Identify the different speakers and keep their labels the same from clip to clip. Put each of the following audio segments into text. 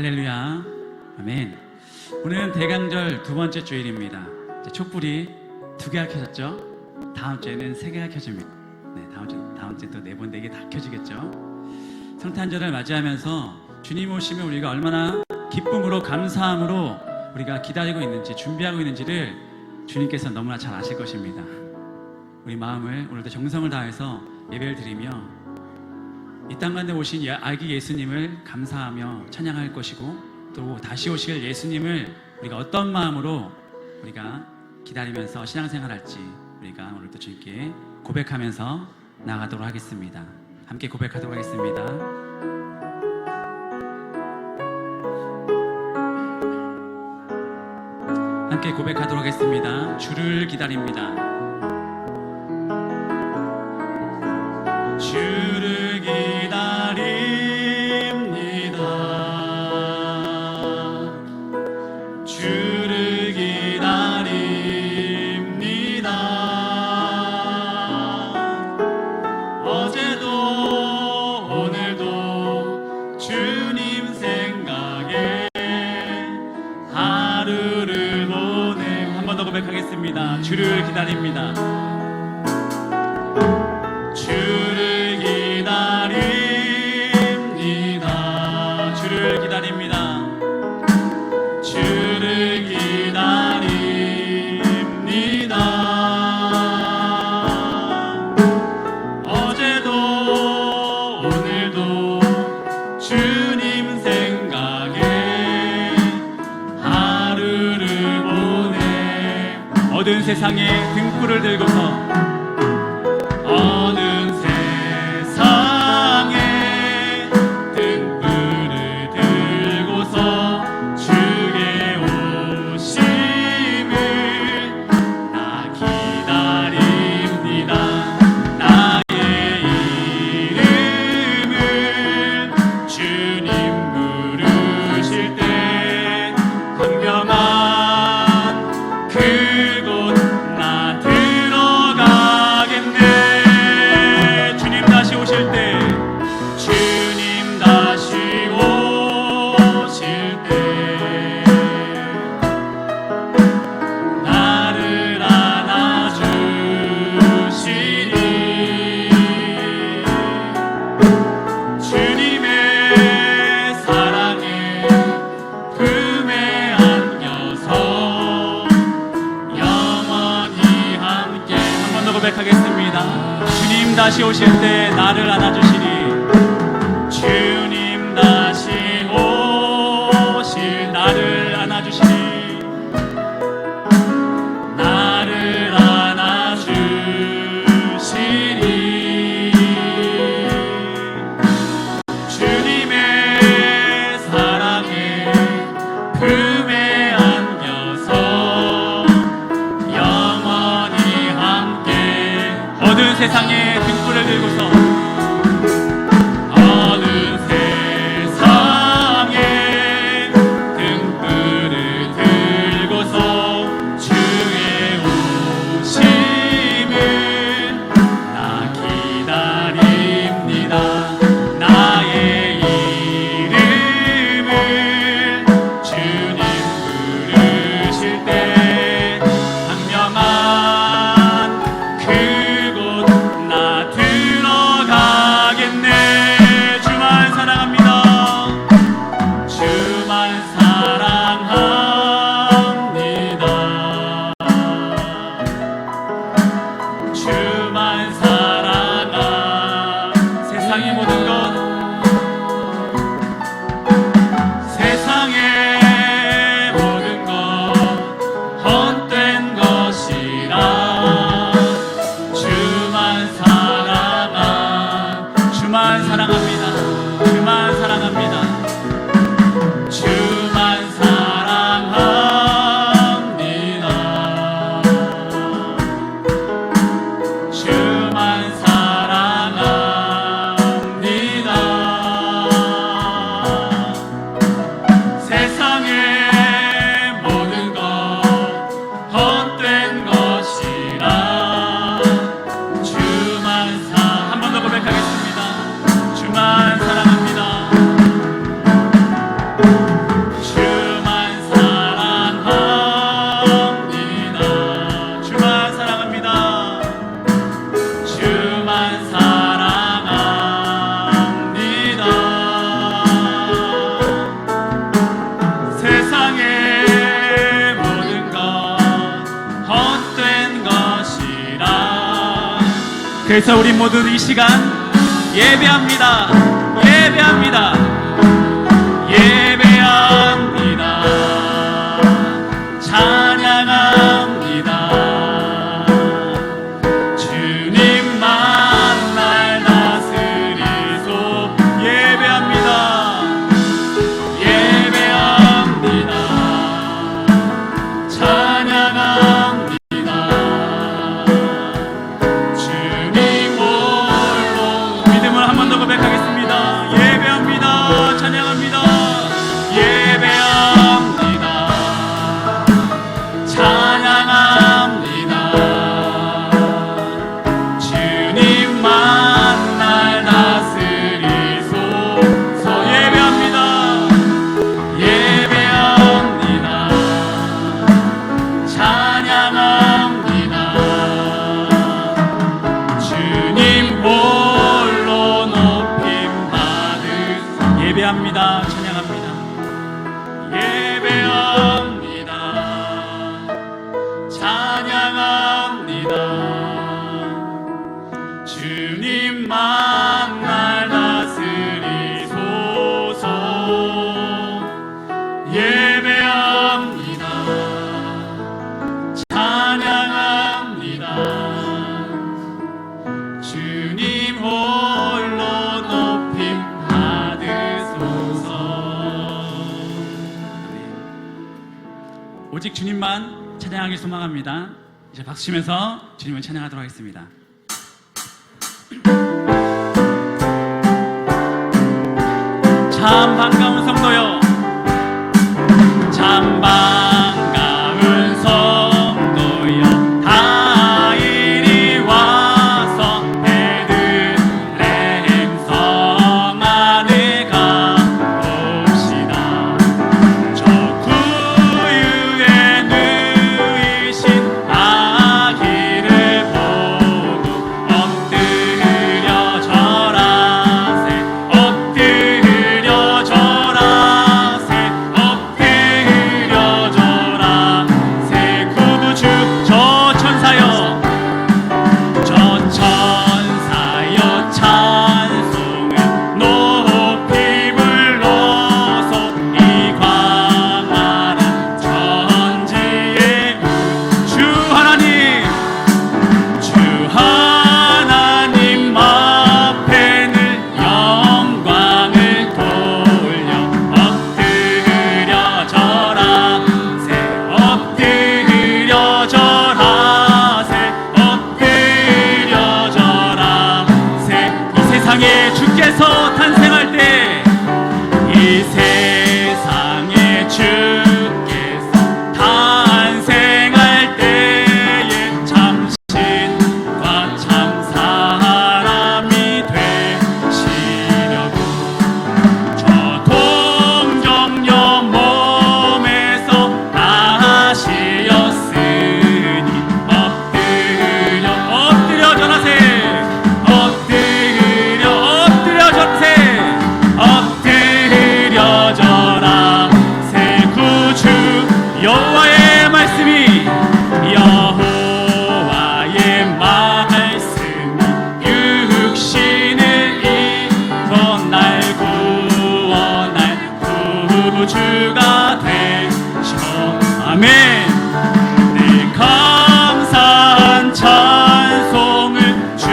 Speaker 1: 할렐루야. 아멘. 오늘은 대강절 두 번째 주일입니다. 촛불이 2개가 켜졌죠? 다음 주에는 3개가 켜집니다. 네, 다음 주에 또 4번, 4개 다 켜지겠죠? 성탄절을 맞이하면서 주님 오심을 우리가 얼마나 기쁨으로 감사함으로 우리가 기다리고 있는지, 준비하고 있는지를 주님께서 너무나 잘 아실 것입니다. 우리 마음을 오늘도 정성을 다해서 예배를 드리며 이 땅 가운데 오신 아기 예수님을 감사하며 찬양할 것이고, 또 다시 오실 예수님을 우리가 어떤 마음으로 우리가 기다리면서 신앙생활할지 우리가 오늘도 주님께 고백하면서 나아가도록 하겠습니다. 함께 고백하도록 하겠습니다. 함께 고백하도록 하겠습니다. 주를 기다립니다. 주를 기다립니다. 주를 기다립니다. 어제도 오늘도 주님 생각에 하루를 보내. 한 번 더 고백하겠습니다. 주를 기다립니다. 주를 기다립니다. 주를 기다립니다. 주를 기다립니다. 어제도 오늘도 주님 생각에 하루를 보내. 어두운 세상에 등불을 들고서 고백하겠습니다. 주님 다시 오실 때 나를 안아주시리. 주님 다시 오실 나를 안아주시리. 나를 안아주시리. 주님의 사랑에 품에 안겨서 어두운 세상에 등불을 들고서 그래서 우리 모두 이 시간 예배합니다. 예배합니다. 예배합니다. 찬양합니다. 주님만 날 다스리소. 예배합니다. 예배합니다. 찬양합니다. 주님 홀로. 믿음을 한 번 더 고백하겠습니다. 예배합니다. 찬양합니다. 예배합니다. 찬양합니다. 주님만 날 다스리소서. 예배합니다. 예배합니다. 찬양합니다. 주님 홀로 높임 받으소. 예배합니다. 찬양합니다. 예배합니다. 찬양합니다. 주님만 날 다스리소서. 예배합니다. 찬양합니다. 주님 홀로 높임 받으소서. 오직 주님만 찬양하길 소망합니다. 이제 박수 치면서 주님을 찬양하도록 하겠습니다. 참 반가운 성도요, 참 반가운 성도여, 다 이리 와서 베들레헴 성 안에 가봅시다. 저 구유에 누이신 아기를 보고 엎드려 절하세. 엎드려 절하세. 엎드려 절하세. 구주 저 천사여, 저 천사여, 찬송을 높이 불러서 이 광활한 천지에 주 하나님, 주 하나님 앞에는 영광을 돌려 엎드려 절하세. 엎드려 절하세. 엎드려 절하세. 이 세상에 주께서 탄생할 때, 이 세상에 주께서 탄생할 때에 참 신과 참 사람이 되시려고 저 동정녀 몸에서 나시었으니 엎드려 절하세. 엎드려 절하세. 엎드려 절하세. 구주 여호와의 말씀이, 여호와의 말씀이 육신을 입어 날 구원할 구주가 되셔. 아멘. 늘 감사한 찬송을 주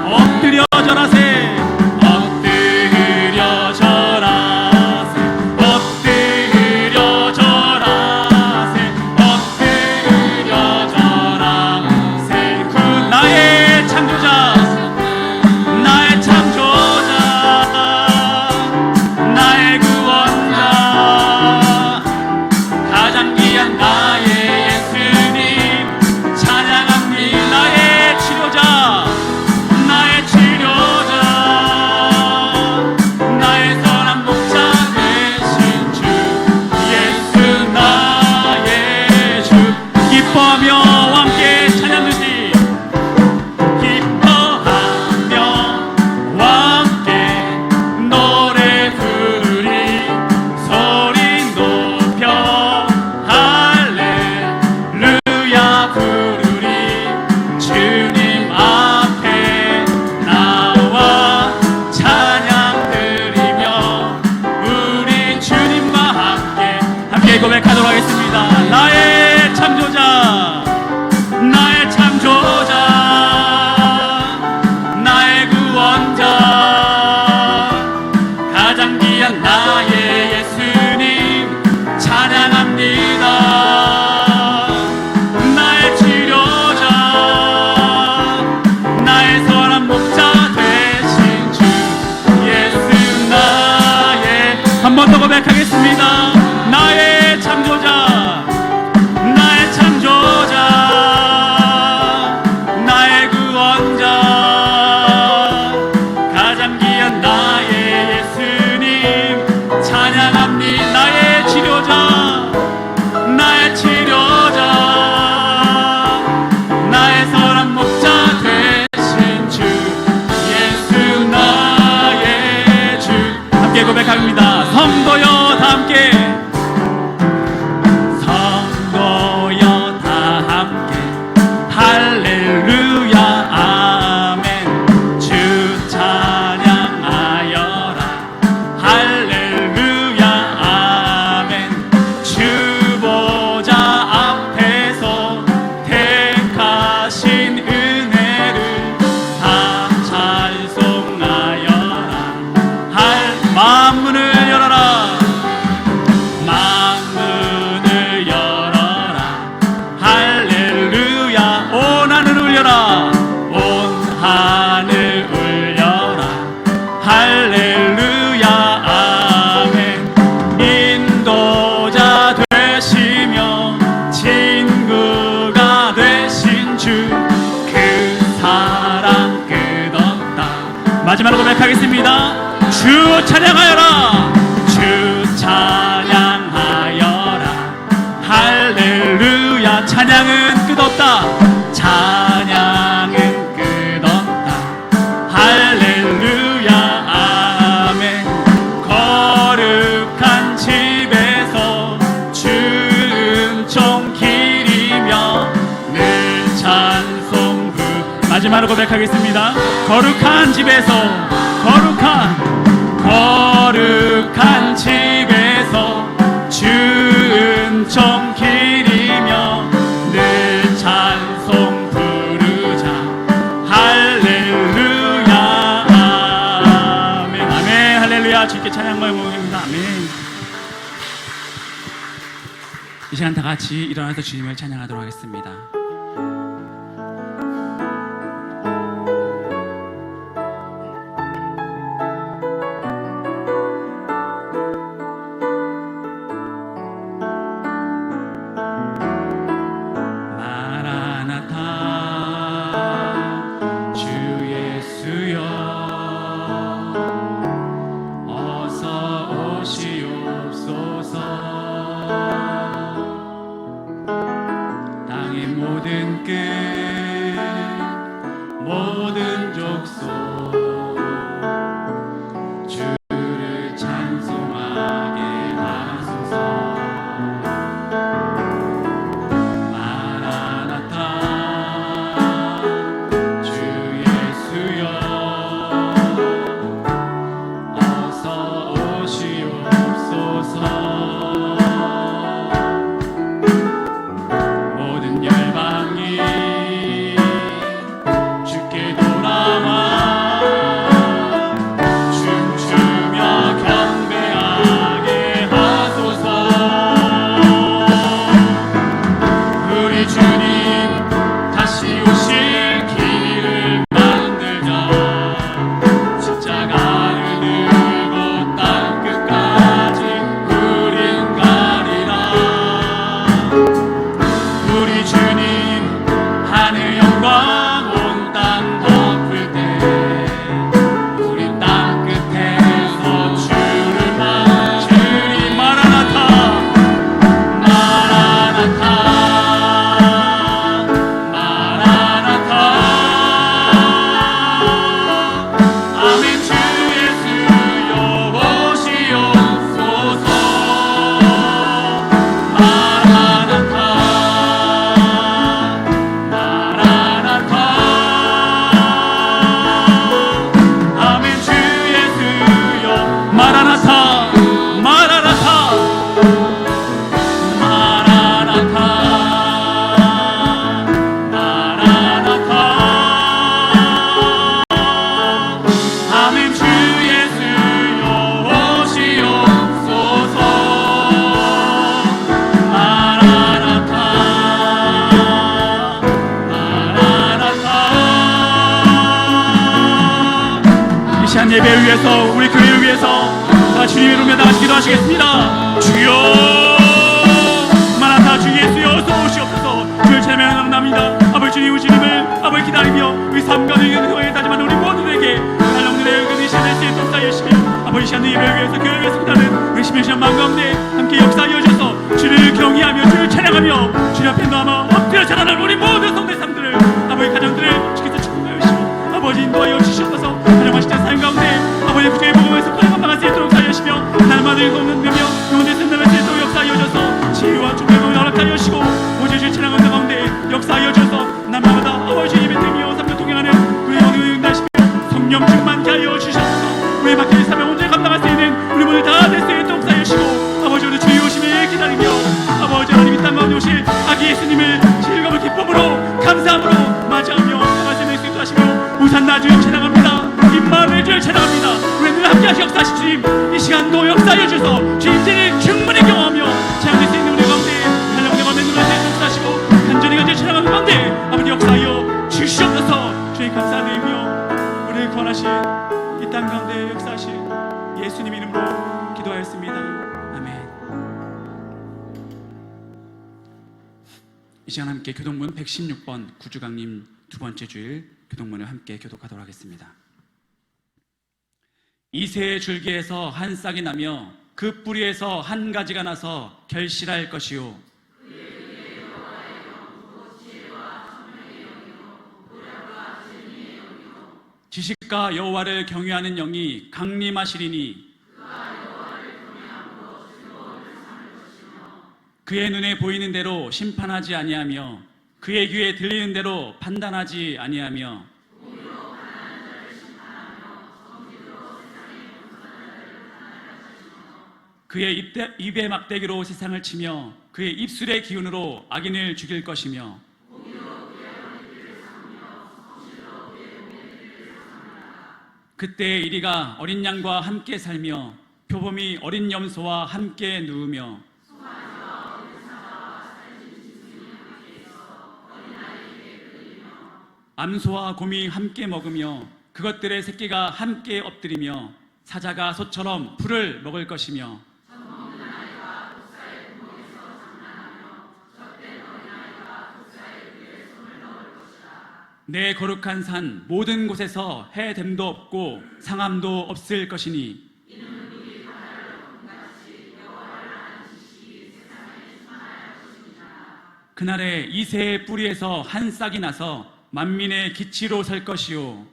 Speaker 1: 엎드려 절하세. 엎드려 절하세. 엎드려 절하세. 엎드려 절하세. 그 나의 창조자, 나의 창조자, 나의 구원자, 가장 귀한 함께 고백하도록 하겠습니다. 나의 창조자, 나의 창조자, 나의 구원자, 가장 귀한 나의 예수님 찬양합니다. 나의 치료자, 나의 선한 목자 되신 주 예수 나의, 한 번 더 고백하겠습니다. 나의 창조자, 나의 창조자, 나의 구원자, 가장 귀한 나의 예수님 찬양합니다. 나의 치료자, 나의 치료자, 나의 선한 목자 되신 주 예수 나의 주. 함께 고백합니다. 성도여 다 함께, 성도여 다 함께 할렐루야 아멘. 주 찬양하여라 할렐루야 아멘. 주 보좌 앞에서 택하신 은혜를 다 찬송하여라. 만문을 열어라, 만문을 열어라 할렐루야. 온 하늘 울려라, 온 하늘 울려라 할렐루야 아멘. 인도자 되시며 친구가 되신 주 그 사랑 끝없다. 마지막으로 고백하겠습니다. 주 찬양하여라, 주 찬양하여라 할렐루야. 찬양은 끝없다, 찬양은 끝없다 할렐루야 아멘. 거룩한 집에서 주 은총 기리며 늘 찬송 부. 마지막으로 고백하겠습니다. 거룩한 집에서, 거룩한 집에서 주 은총 기리며 늘 찬송 부르자 할렐루야 아멘. 아멘 할렐루야. 주께 찬양과 영광입니다. 아멘. 이 시간 다 같이 일어나서 주님을 찬양하도록 하겠습니다. 땅의 모든 예배를 위해서, 우리 교회를 위해서 다 주님의 이름에 나가시 기도하시겠습니다. 주여 마라나타 주 예수여 어서 오시옵소서. 주를 찬양합니다. 아버지 주님 오시님을 아버지 기다리며 우리 삶과 교회에 다짐하는 우리 모두에게 달려오는 그 시간을 쓰인 돕사여 주시며 아버지 시간의 예배를 위해서 교회를 위해서 기다리는 우리 심령시간 마음 가운데 함께 역사하여 주셔서 주를 경외하며 주를 찬양하며 주님 앞에 나아가 엎드려 자라는 우리 모든 성대 삶들을 아버지 가정들을 주께서 축복하여 주시고 아버지 인도하여 주시옵소서. 가정하실 때 사연 가운데 아버지 구주의 복음에서 큰 감당할 수 있도록 하여 주시며 날마다 없는 되며 영혼의 쓴다를 수 있도록 역사하여 주셔서 지혜와 축복을 허락하여 주시고 오직 주의 찬양하는 가운데 역사하여 주셔서 날마다 아버지 예배 드리며 삶을 통행하는 우리 영혼을 응답하시며 성령 충만케 하여 주셔서 우리 맡겨진 사명 온전히 감당할 수 있는 우리 모두 다 될 수 있도록 하여 주시고 아버지 오늘 주의 오심을 기다리며 아버지 하나님 이 땅 가운데 오실 아기 예수님을 즐거운 기쁨으로 감사함으로 맞이하며 나갈 수 있는 수 하시며 우산나 주님 찬양합니다. 임마누엘 주를 찬양합니다. 우리 늘 함께 하시 역사하신 주님 이 시간도 역사하여 주셔서 주님 진리를 충분히 경험하며 찬양할 수 있는 우리 가운데 하나님의 가운데 눈을 역사하시고 간절히 간절히 찬양하는 가운데 아버지 역사하여 주시옵소서. 주님 감사드리며 우리를 구원하신 이 땅 가운데 역사하신 예수님 이름으로 기도하였습니다. 아멘. 이 시간 함께 교동문 116번 구주강림 두 번째 주일 교동문을 함께 교독하도록 하겠습니다. 이새의 줄기에서 한 싹이 나며 그 뿌리에서 한 가지가 나서 결실할 것이요 지식과 여호와를 경외하는 영이 강림하시리니 그의 눈에 보이는 대로 심판하지 아니하며 그의 귀에 들리는 대로 판단하지 아니하며 그의 입의 막대기로 세상을 치며 그의 입술의 기운으로 악인을 죽일 것이며 그때 이리가 어린 양과 함께 살며 표범이 어린 염소와 함께 누우며 암소와 곰이 함께 먹으며 그것들의 새끼가 함께 엎드리며 사자가 소처럼 풀을 먹을 것이며 내 거룩한 산 모든 곳에서 해됨도 없고 상함도 없을 것이니 그날에 이새의 뿌리에서 한 싹이 나서 만민의 기치로 설 것이요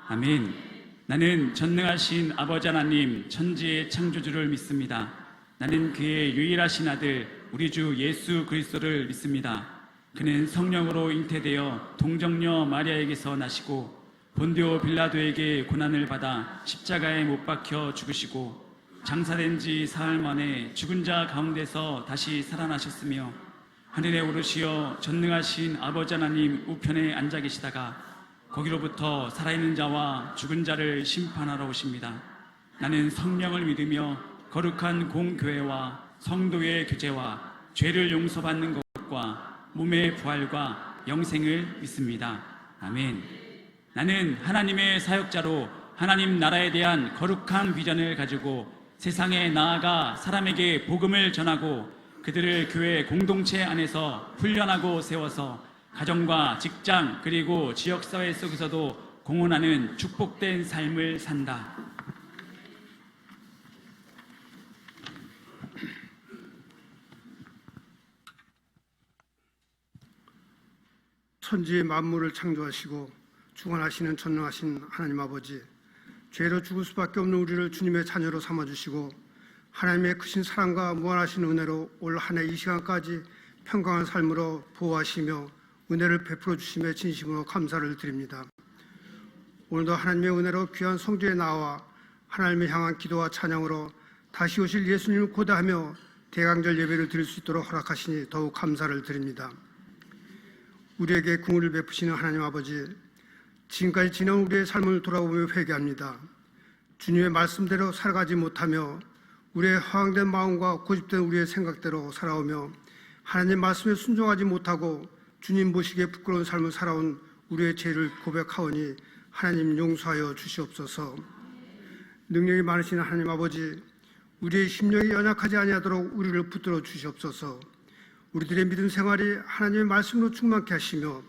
Speaker 1: 아멘. 나는 전능하신 아버지 하나님 천지의 창조주를 믿습니다. 나는 그의 유일하신 아들 우리 주 예수 그리스도를 믿습니다. 그는 성령으로 잉태되어 동정녀 마리아에게서 나시고 본디오 빌라도에게 고난을 받아 십자가에 못 박혀 죽으시고 장사된 지 사흘 만에 죽은 자 가운데서 다시 살아나셨으며 하늘에 오르시어 전능하신 아버지 하나님 우편에 앉아 계시다가 거기로부터 살아있는 자와 죽은 자를 심판하러 오십니다. 나는 성령을 믿으며 거룩한 공교회와 성도의 교제와 죄를 용서받는 것과 몸의 부활과 영생을 믿습니다. 아멘. 나는 하나님의 사역자로 하나님 나라에 대한 거룩한 비전을 가지고 세상에 나아가 사람에게 복음을 전하고 그들을 교회 공동체 안에서 훈련하고 세워서 가정과 직장 그리고 지역사회 속에서도 공헌하는 축복된 삶을 산다.
Speaker 2: 천지의 만물을 창조하시고 주관하시는 전능하신 하나님 아버지, 죄로 죽을 수밖에 없는 우리를 주님의 자녀로 삼아주시고 하나님의 크신 사랑과 무한하신 은혜로 올 한 해 이 시간까지 평강한 삶으로 보호하시며 은혜를 베풀어 주심에 진심으로 감사를 드립니다. 오늘도 하나님의 은혜로 귀한 성전에 나와 하나님을 향한 기도와 찬양으로 다시 오실 예수님을 고대하며 대강절 예배를 드릴 수 있도록 허락하시니 더욱 감사를 드립니다. 우리에게 긍휼을 베푸시는 하나님 아버지, 지금까지 지난 우리의 삶을 돌아보며 회개합니다. 주님의 말씀대로 살아가지 못하며 우리의 허황된 마음과 고집된 우리의 생각대로 살아오며 하나님 말씀에 순종하지 못하고 주님 보시기에 부끄러운 삶을 살아온 우리의 죄를 고백하오니 하나님 용서하여 주시옵소서. 능력이 많으신 하나님 아버지, 우리의 심령이 연약하지 아니하도록 우리를 붙들어 주시옵소서. 우리들의 믿음 생활이 하나님의 말씀으로 충만케 하시며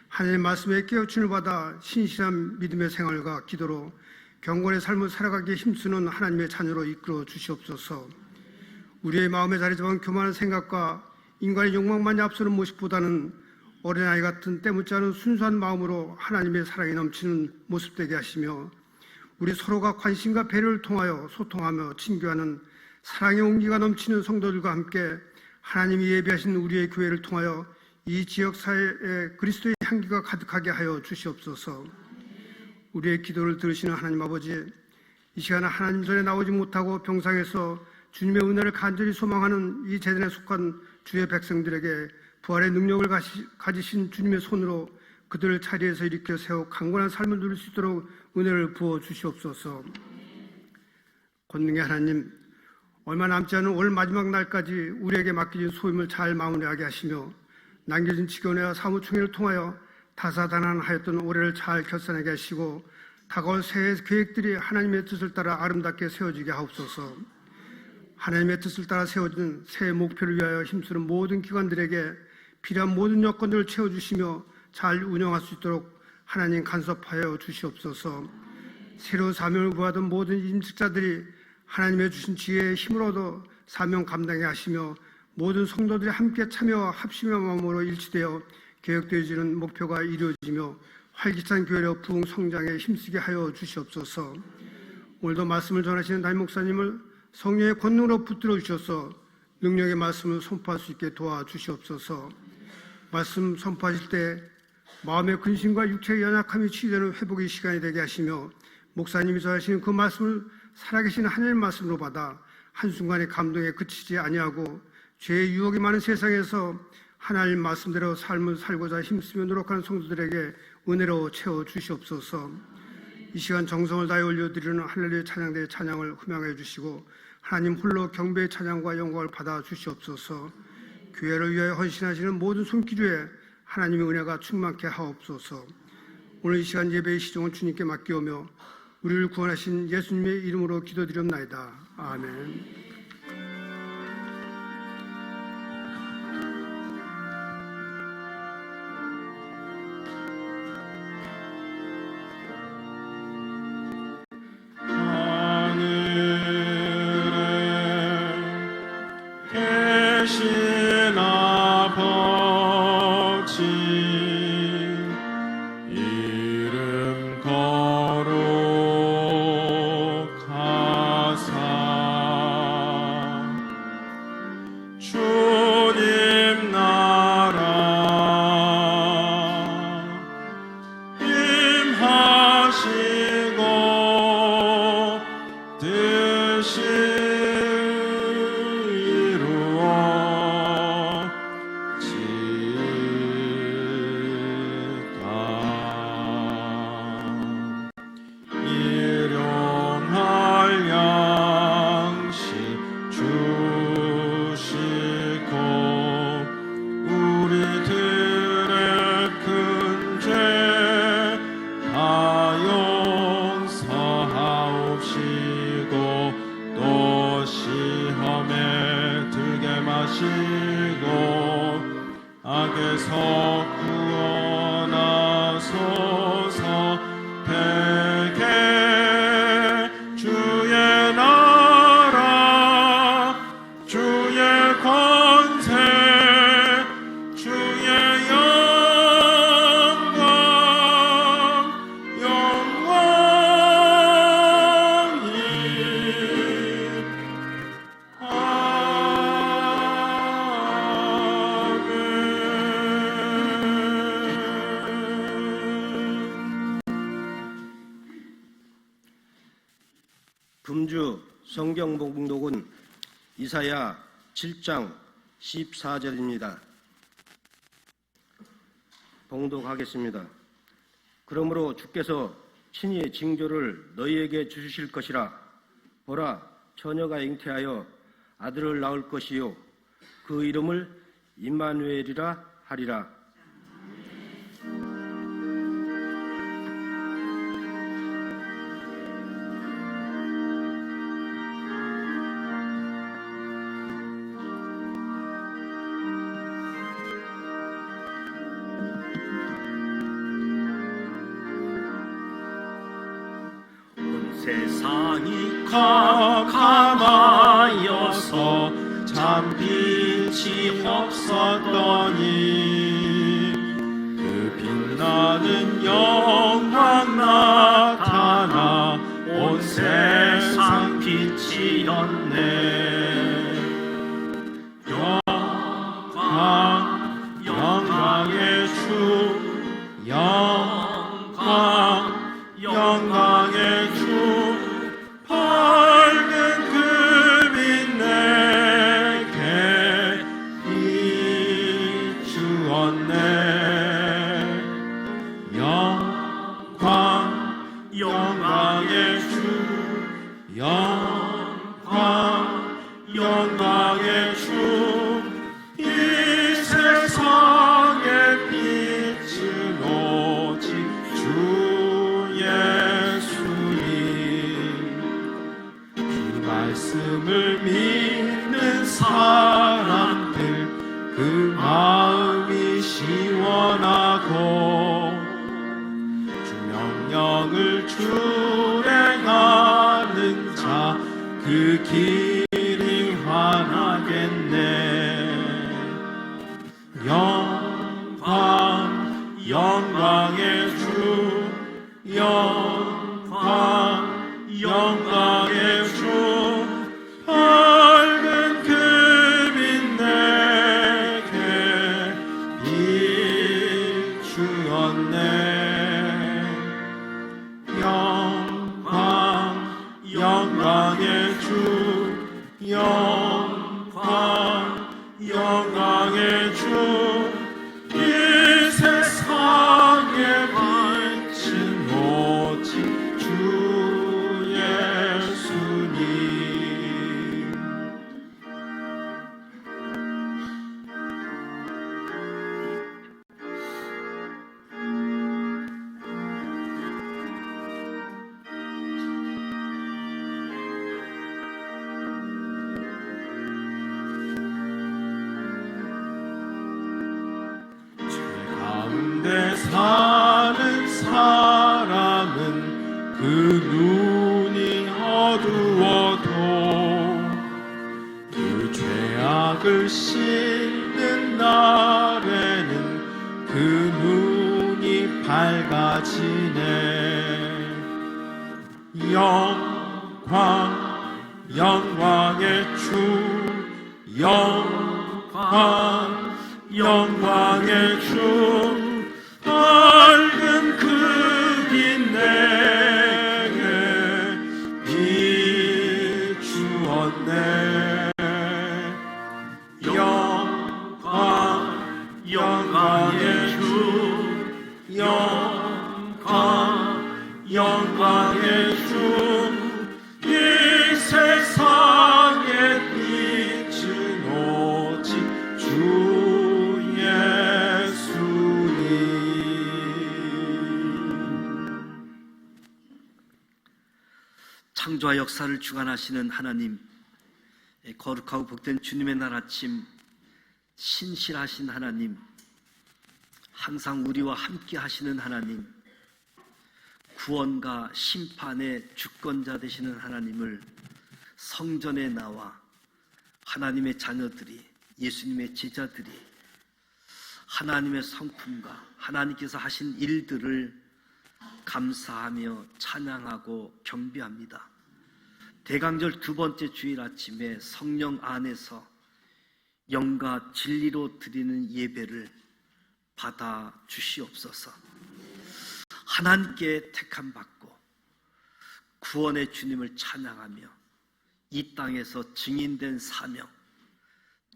Speaker 2: 하나님의 말씀에 깨우침을 받아 신실한 믿음의 생활과 기도로 경건의 삶을 살아가기에 힘쓰는 하나님의 자녀로 이끌어 주시옵소서. 우리의 마음에 자리 잡은 교만한 생각과 인간의 욕망만이 앞서는 모습보다는 어린아이 같은 때묻지 않은 순수한 마음으로 하나님의 사랑이 넘치는 모습 되게 하시며 우리 서로가 관심과 배려를 통하여 소통하며 친교하는 사랑의 온기가 넘치는 성도들과 함께 하나님이 예비하신 우리의 교회를 통하여 이 지역사회에 그리스도의 향기가 가득하게 하여 주시옵소서. 우리의 기도를 들으시는 하나님 아버지, 이 시간에 하나님 전에 나오지 못하고 병상에서 주님의 은혜를 간절히 소망하는 이 재단에 속한 주의 백성들에게 부활의 능력을 가지신 주님의 손으로 그들을 자리에서 일으켜 세워 강건한 삶을 누릴 수 있도록 은혜를 부어 주시옵소서. 권능의 하나님, 얼마 남지 않은 올 마지막 날까지 우리에게 맡겨진 소임을 잘 마무리하게 하시며 남겨진 직원회와 사무총회를 통하여 다사다난하였던 올해를 잘 결산하게 하시고 다가올 새해 계획들이 하나님의 뜻을 따라 아름답게 세워지게 하옵소서. 하나님의 뜻을 따라 세워진 새해 목표를 위하여 힘쓰는 모든 기관들에게 필요한 모든 여건들을 채워주시며 잘 운영할 수 있도록 하나님 간섭하여 주시옵소서. 새로운 사명을 구하던 모든 임직자들이 하나님의 주신 지혜의 힘을 얻어 사명 감당해 하시며 모든 성도들이 함께 참여와 합심의 마음으로 일치되어 계획되어지는 목표가 이루어지며 활기찬 교회로 부흥 성장에 힘쓰게 하여 주시옵소서. 오늘도 말씀을 전하시는 담임 목사님을 성령의 권능으로 붙들어 주셔서 능력의 말씀을 선포할 수 있게 도와주시옵소서. 말씀 선포하실 때 마음의 근심과 육체의 연약함이 치유되는 회복의 시간이 되게 하시며 목사님이 전하시는 그 말씀을 살아계신 하나님의 말씀으로 받아 한순간의 감동에 그치지 아니하고 죄의 유혹이 많은 세상에서 하나님 말씀대로 삶을 살고자 힘쓰며 노력하는 성도들에게 은혜로 채워 주시옵소서. 이 시간 정성을 다해 올려드리는 할렐루야 찬양대의 찬양을 흠양해 주시고 하나님 홀로 경배의 찬양과 영광을 받아 주시옵소서. 교회를 위하여 헌신하시는 모든 손길에 하나님의 은혜가 충만케 하옵소서. 오늘 이 시간 예배의 시종을 주님께 맡기오며 우리를 구원하신 예수님의 이름으로 기도드렸나이다. 아멘.
Speaker 3: 금주 성경 봉독은 이사야 7장 14절입니다. 봉독하겠습니다. 그러므로 주께서 친히 징조를 너희에게 주실 것이라. 보라, 처녀가 잉태하여 아들을 낳을 것이요 그 이름을 임마누엘이라 하리라.
Speaker 4: 세상이 캄캄하여서 잠빛이 없었더니 그 빛나는 영광 나타나 온 세상 빛이었네. 영광의 주, 영광의 주, 밝은 그 빛 내게 비추었네. 영광의 주, 영광의 주, 이 세상의 빛은 오직 주 예수님. 그 말씀을 믿는 사람들 그 마음이 시원하고 주 명령을 준행하는 자 그 길이 환하겠네. 영광의 주, 영광의 주, 밝은 그 빛 내게 비추었네. 영광의 주, 영광의 주, 이 세상의 빛은 오직 주 예수님. 가운데 사는 사람은 그 눈이 어두워도 그 죄악을 씻는 날에는 그 눈이 밝아지네. 영광의 주, 영광의 주, 밝은 그 빛 내게 비추었네. 영광의 주, 영광의 주, 이 세상의 빛은 오직 주 예수님.
Speaker 5: 창조와 역사를 주관하시는 하나님, 거룩하고 복된 주님의 날 아침, 신실하신 하나님, 항상 우리와 함께 하시는 하나님, 구원과 심판의 주권자 되시는 하나님을 성전에 나와 하나님의 자녀들이, 예수님의 제자들이 하나님의 성품과 하나님께서 하신 일들을 감사하며 찬양하고 경배합니다. 대강절 두 번째 주일 아침에 성령 안에서 영과 진리로 드리는 예배를 받아 주시옵소서. 하나님께 택함 받고 구원의 주님을 찬양하며 이 땅에서 증인된 사명,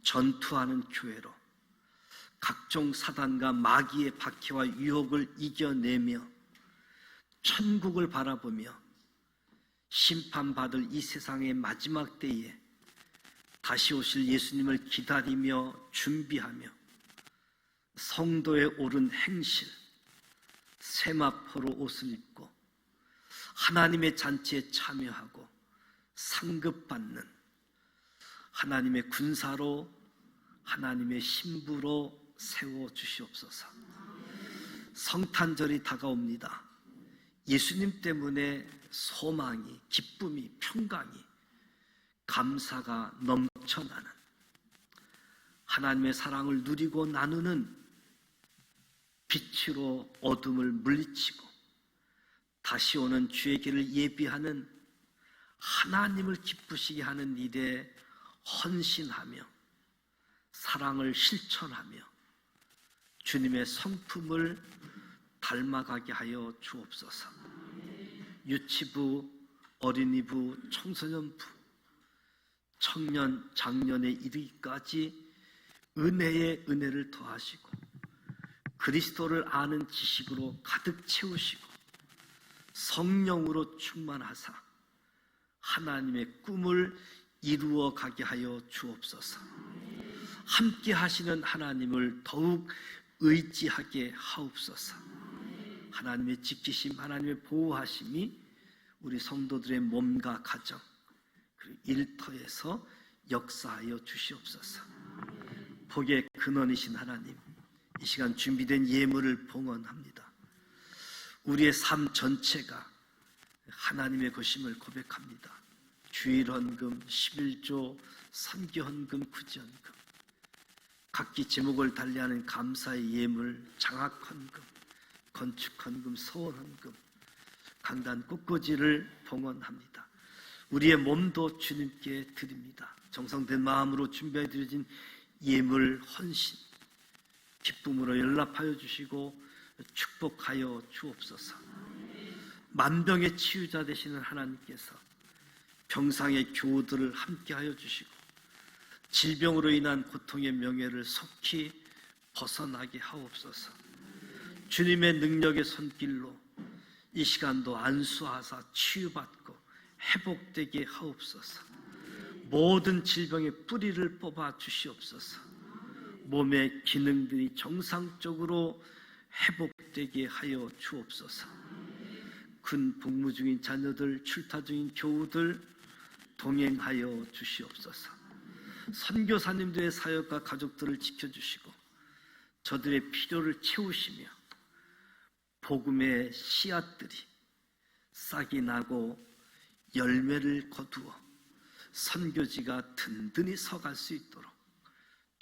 Speaker 5: 전투하는 교회로 각종 사단과 마귀의 박해와 유혹을 이겨내며 천국을 바라보며 심판받을 이 세상의 마지막 때에 다시 오실 예수님을 기다리며 준비하며 성도에 오른 행실, 세마포로 옷을 입고 하나님의 잔치에 참여하고 상급받는 하나님의 군사로, 하나님의 신부로 세워주시옵소서. 성탄절이 다가옵니다. 예수님 때문에 소망이, 기쁨이, 평강이, 감사가 넘쳐나는 하나님의 사랑을 누리고 나누는 빛으로 어둠을 물리치고 다시 오는 주의 길을 예비하는 하나님을 기쁘시게 하는 일에 헌신하며 사랑을 실천하며 주님의 성품을 닮아가게 하여 주옵소서. 유치부, 어린이부, 청소년부, 청년, 장년에 이르기까지 은혜에 은혜를 더하시고 그리스도를 아는 지식으로 가득 채우시고 성령으로 충만하사 하나님의 꿈을 이루어 가게 하여 주옵소서. 함께 하시는 하나님을 더욱 의지하게 하옵소서. 하나님의 지키심, 하나님의 보호하심이 우리 성도들의 몸과 가정 그리고 일터에서 역사하여 주시옵소서. 복의 근원이신 하나님, 이 시간 준비된 예물을 봉헌합니다. 우리의 삶 전체가 하나님의 것임을 고백합니다. 주일헌금, 11조, 선교헌금, 구제헌금, 각기 제목을 달리하는 감사의 예물, 장학헌금, 건축헌금, 소원헌금, 강단 꽃꽂이를 봉헌합니다. 우리의 몸도 주님께 드립니다. 정성된 마음으로 준비해 드려진 예물 헌신, 기쁨으로 연락하여 주시고 축복하여 주옵소서. 만병의 치유자 되시는 하나님께서 병상의 교우들을 함께하여 주시고 질병으로 인한 고통의 명예를 속히 벗어나게 하옵소서. 주님의 능력의 손길로 이 시간도 안수하사 치유받고 회복되게 하옵소서. 모든 질병의 뿌리를 뽑아 주시옵소서. 몸의 기능들이 정상적으로 회복되게 하여 주옵소서. 군 복무 중인 자녀들, 출타 중인 교우들 동행하여 주시옵소서. 선교사님들의 사역과 가족들을 지켜주시고 저들의 필요를 채우시며 복음의 씨앗들이 싹이 나고 열매를 거두어 선교지가 든든히 서갈 수 있도록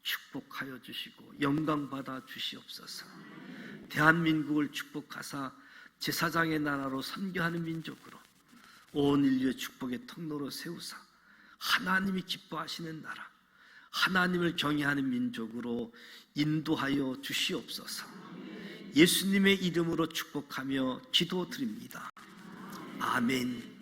Speaker 5: 축복하여 주시고 영광받아 주시옵소서. 대한민국을 축복하사 제사장의 나라로 선교하는 민족으로 온 인류의 축복의 통로로 세우사 하나님이 기뻐하시는 나라, 하나님을 경외하는 민족으로 인도하여 주시옵소서. 예수님의 이름으로 축복하며 기도드립니다. 아멘.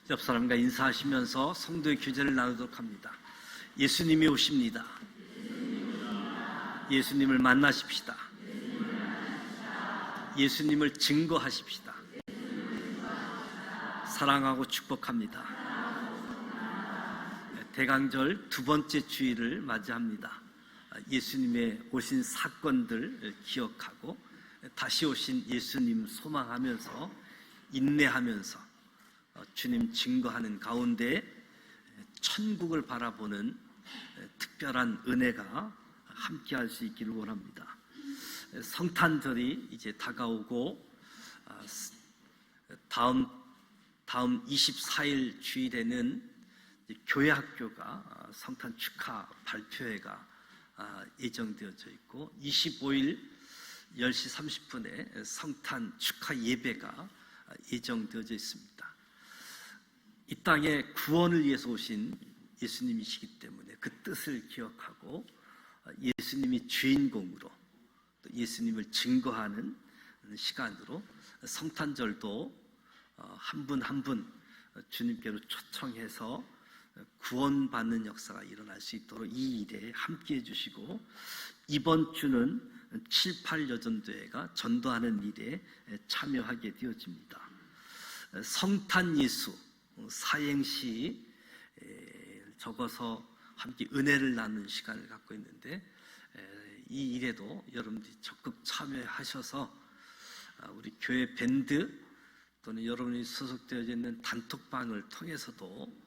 Speaker 5: 옆 사람과 인사하시면서 성도의 교제를 나누도록 합니다. 예수님이 오십니다. 예수님을 만나십시다. 예수님을 증거하십시다. 사랑하고 축복합니다. 대강절 두 번째 주일을 맞이합니다. 예수님의 오신 사건들 기억하고 다시 오신 예수님 소망하면서 인내하면서 주님 증거하는 가운데 천국을 바라보는 특별한 은혜가 함께할 수 있기를 원합니다. 성탄절이 이제 다가오고 다음 24일 주일에는 교회 학교가 성탄 축하 발표회가 예정되어져 있고 25일 10시 30분에 성탄 축하 예배가 예정되어져 있습니다. 이 땅에 구원을 위해서 오신 예수님이시기 때문에 그 뜻을 기억하고 예수님이 주인공으로 또 예수님을 증거하는 시간으로 성탄절도 한 분 한 분 주님께로 초청해서 구원받는 역사가 일어날 수 있도록 이 일에 함께해 주시고, 이번 주는 7, 8 여전도회가 전도하는 일에 참여하게 되어집니다. 성탄 예수 사행시 적어서 함께 은혜를 나누는 시간을 갖고 있는데, 이 일에도 여러분들이 적극 참여하셔서 우리 교회 밴드 또는 여러분이 소속되어 있는 단톡방을 통해서도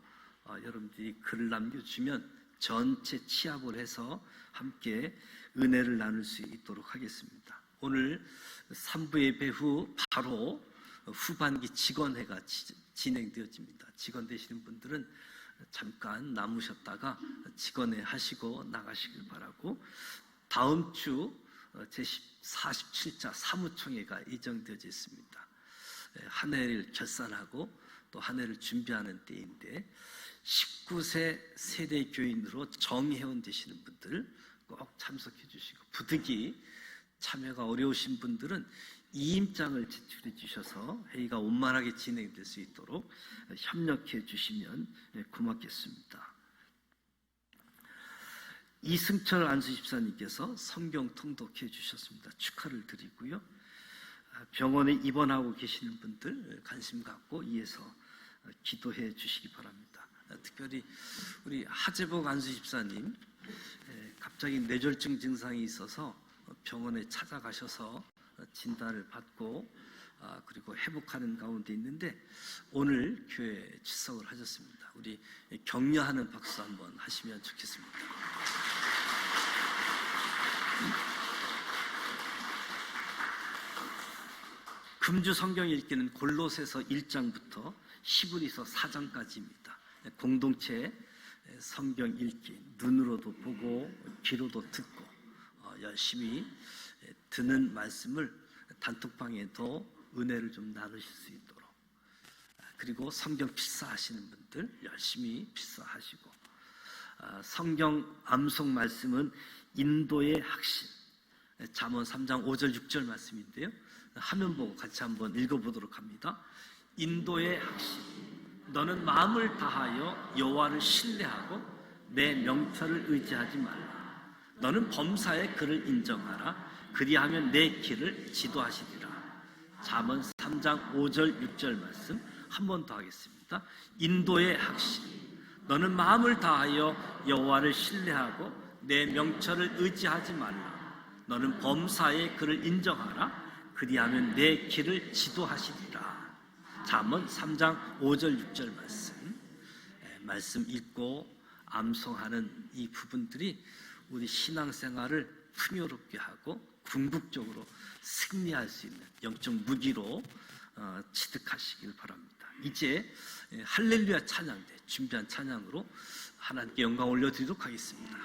Speaker 5: 여러분들이 글을 남겨주면 전체 취합을 해서 함께 은혜를 나눌 수 있도록 하겠습니다. 오늘 3부 예배 후 바로 후반기 직원회가 진행되어집니다. 직원 되시는 분들은 잠깐 남으셨다가 직원회 하시고 나가시길 바라고, 다음 주 제47차 사무총회가 예정되어져 있습니다. 한 해를 결산하고 또 한 해를 준비하는 때인데, 19세 세대 교인으로 정회원 되시는 분들 꼭 참석해 주시고, 부득이 참여가 어려우신 분들은 이임장을 제출해 주셔서 회의가 원만하게 진행될 수 있도록 협력해 주시면 고맙겠습니다. 이승철 안수집사님께서 성경 통독해 주셨습니다. 축하를 드리고요. 병원에 입원하고 계시는 분들 관심 갖고 이에서 기도해 주시기 바랍니다. 특별히 우리 하재복 안수집사님 갑자기 뇌졸중 증상이 있어서 병원에 찾아가셔서 진단을 받고 그리고 회복하는 가운데 있는데, 오늘 교회에 출석을 하셨습니다. 우리 격려하는 박수 한번 하시면 좋겠습니다. 금주 성경 읽기는 골로새서 1장부터 히브리서 4장까지입니다. 공동체 성경 읽기, 눈으로도 보고 귀로도 듣고 열심히 듣는 말씀을 단톡방에도 은혜를 좀 나누실 수 있도록, 그리고 성경 필사하시는 분들 열심히 필사하시고, 성경 암송 말씀은 인도의 확신, 잠언 3장 5절 6절 말씀인데요. 화면 보고 같이 한번 읽어보도록 합니다. 인도의 확신, 너는 마음을 다하여 여호와를 신뢰하고 내 명철을 의지하지 말라. 너는 범사의 그를 인정하라. 그리하면 내 길을 지도하시리라. 잠언 3장 5절 6절 말씀 한 번 더 하겠습니다. 인도의 확신, 너는 마음을 다하여 여호와를 신뢰하고 내 명철을 의지하지 말라. 너는 범사의 그를 인정하라. 그리하면 내 길을 지도하시리라. 잠언 3장 5절 6절 말씀 읽고 암송하는 이 부분들이 우리 신앙생활을 풍요롭게 하고 궁극적으로 승리할 수 있는 영적 무기로 취득하시길 바랍니다. 이제 할렐루야 찬양대 준비한 찬양으로 하나님께 영광 올려드리도록 하겠습니다.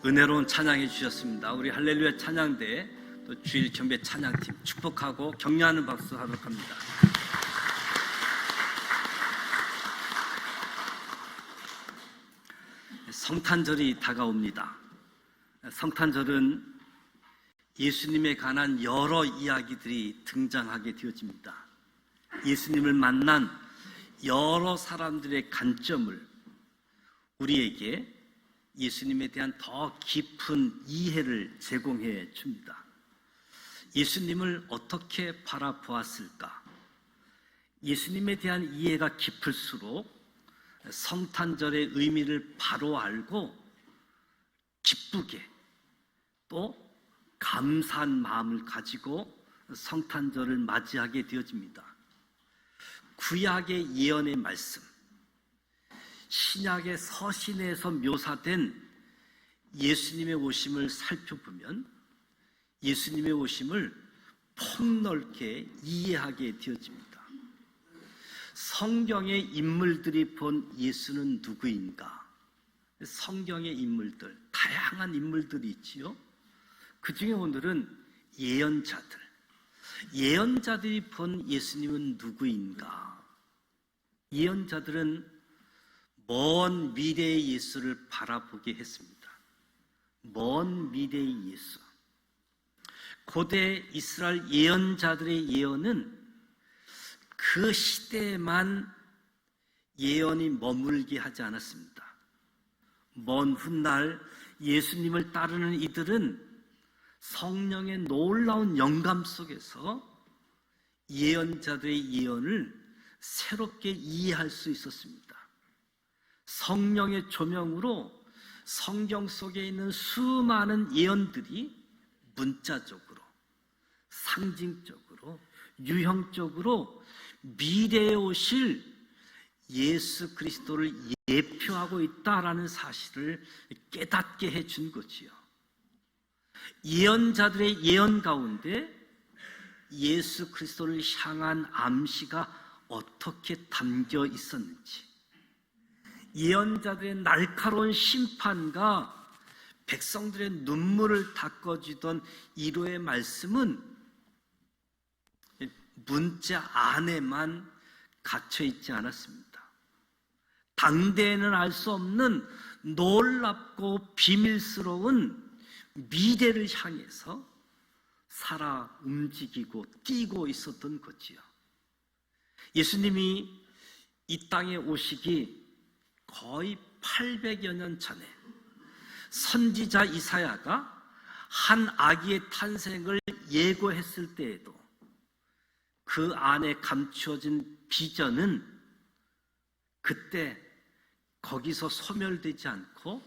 Speaker 5: 은혜로운 찬양해 주셨습니다. 우리 할렐루야 찬양대 또 주일 경배 찬양팀 축복하고 격려하는 박수 하도록 합니다. 성탄절이 다가옵니다. 성탄절은 예수님에 관한 여러 이야기들이 등장하게 되어집니다. 예수님을 만난 여러 사람들의 관점을 우리에게 예수님에 대한 더 깊은 이해를 제공해 줍니다. 예수님을 어떻게 바라보았을까? 예수님에 대한 이해가 깊을수록 성탄절의 의미를 바로 알고 기쁘게 또 감사한 마음을 가지고 성탄절을 맞이하게 되어집니다. 구약의 예언의 말씀, 신약의 서신에서 묘사된 예수님의 오심을 살펴보면 예수님의 오심을 폭넓게 이해하게 되어집니다. 성경의 인물들이 본 예수는 누구인가? 성경의 인물들, 다양한 인물들이 있지요. 그 중에 오늘은 예언자들이 본 예수님은 누구인가? 예언자들은 먼 미래의 예수를 바라보게 했습니다. 먼 미래의 예수. 고대 이스라엘 예언자들의 예언은 그 시대에만 예언이 머물게 하지 않았습니다. 먼 훗날 예수님을 따르는 이들은 성령의 놀라운 영감 속에서 예언자들의 예언을 새롭게 이해할 수 있었습니다. 성령의 조명으로 성경 속에 있는 수많은 예언들이 문자적으로, 상징적으로, 유형적으로 미래에 오실 예수 그리스도를 예표하고 있다라는 사실을 깨닫게 해준 거지요. 예언자들의 예언 가운데 예수 그리스도를 향한 암시가 어떻게 담겨 있었는지, 예언자들의 날카로운 심판과 백성들의 눈물을 닦아주던 이로의 말씀은 문자 안에만 갇혀 있지 않았습니다. 당대에는 알 수 없는 놀랍고 비밀스러운 미래를 향해서 살아 움직이고 뛰고 있었던 거지요. 예수님이 이 땅에 오시기 거의 800여 년 전에 선지자 이사야가 한 아기의 탄생을 예고했을 때에도 그 안에 감추어진 비전은 그때 거기서 소멸되지 않고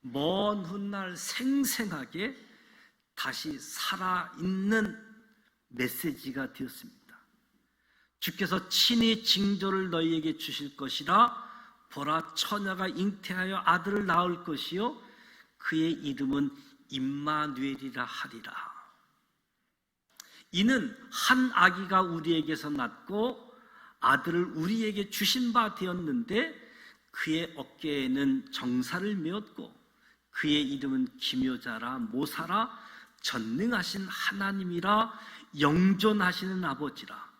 Speaker 5: 먼 훗날 생생하게 다시 살아있는 메시지가 되었습니다. 주께서 친히 징조를 너희에게 주실 것이라. 보라, 처녀가 잉태하여 아들을 낳을 것이요 그의 이름은 임마누엘이라 하리라. 이는 한 아기가 우리에게서 낳고 아들을 우리에게 주신 바 되었는데 그의 어깨에는 정사를 메었고 그의 이름은 기묘자라, 모사라, 전능하신 하나님이라, 영존하시는 아버지라,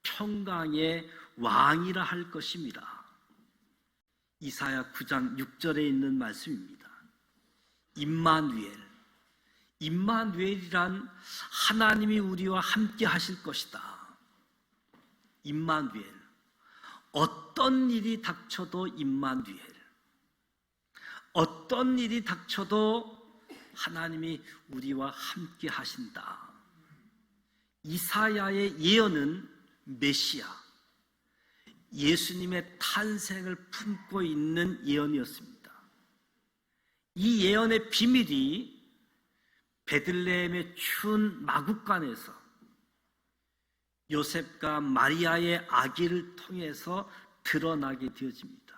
Speaker 5: 평강의 왕이라 할 것임이라. 이사야 9장 6절에 있는 말씀입니다. 임마누엘이란 하나님이 우리와 함께 하실 것이다. 임마누엘. 어떤 일이 닥쳐도 임마누엘. 어떤 일이 닥쳐도 하나님이 우리와 함께 하신다. 이사야의 예언은 메시아, 예수님의 탄생을 품고 있는 예언이었습니다. 이 예언의 비밀이 베들레헴의 추운 마국간에서 요셉과 마리아의 아기를 통해서 드러나게 되어집니다.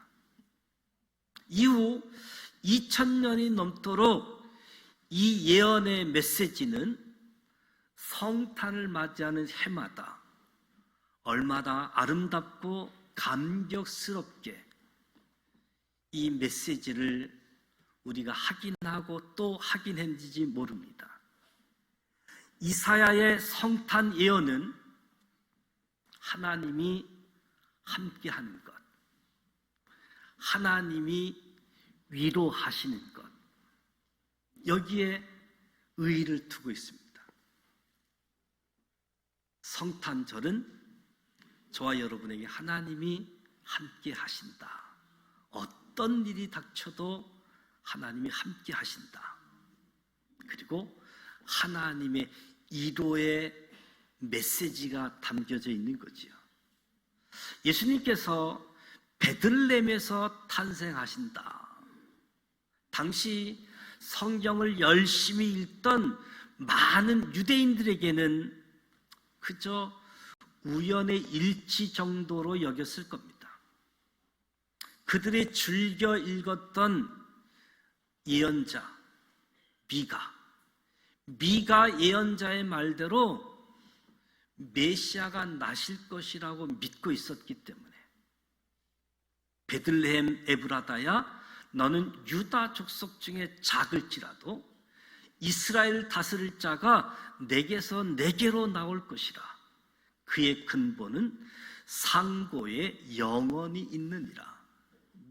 Speaker 5: 이후 2000년이 넘도록 이 예언의 메시지는 성탄을 맞이하는 해마다 얼마나 아름답고 감격스럽게 이 메시지를 우리가 확인하고 또 확인했는지 모릅니다. 이사야의 성탄 예언은 하나님이 함께하는 것, 하나님이 위로하시는 것, 여기에 의의를 두고 있습니다. 성탄절은 저와 여러분에게 하나님이 함께 하신다. 어떤 일이 닥쳐도 하나님이 함께 하신다. 그리고 하나님의 위로의 메시지가 담겨져 있는 거지요. 예수님께서 베들레헴에서 탄생하신다. 당시 성경을 열심히 읽던 많은 유대인들에게는 그저 우연의 일치 정도로 여겼을 겁니다. 그들이 즐겨 읽었던 예언자 미가 예언자의 말대로 메시아가 나실 것이라고 믿고 있었기 때문에 베들레헴 에브라다야 너는 유다 족속 중에 작을지라도 이스라엘 다스릴 자가 내게서 내게로 나올 것이라. 그의 근본은 상고에 영원히 있느니라.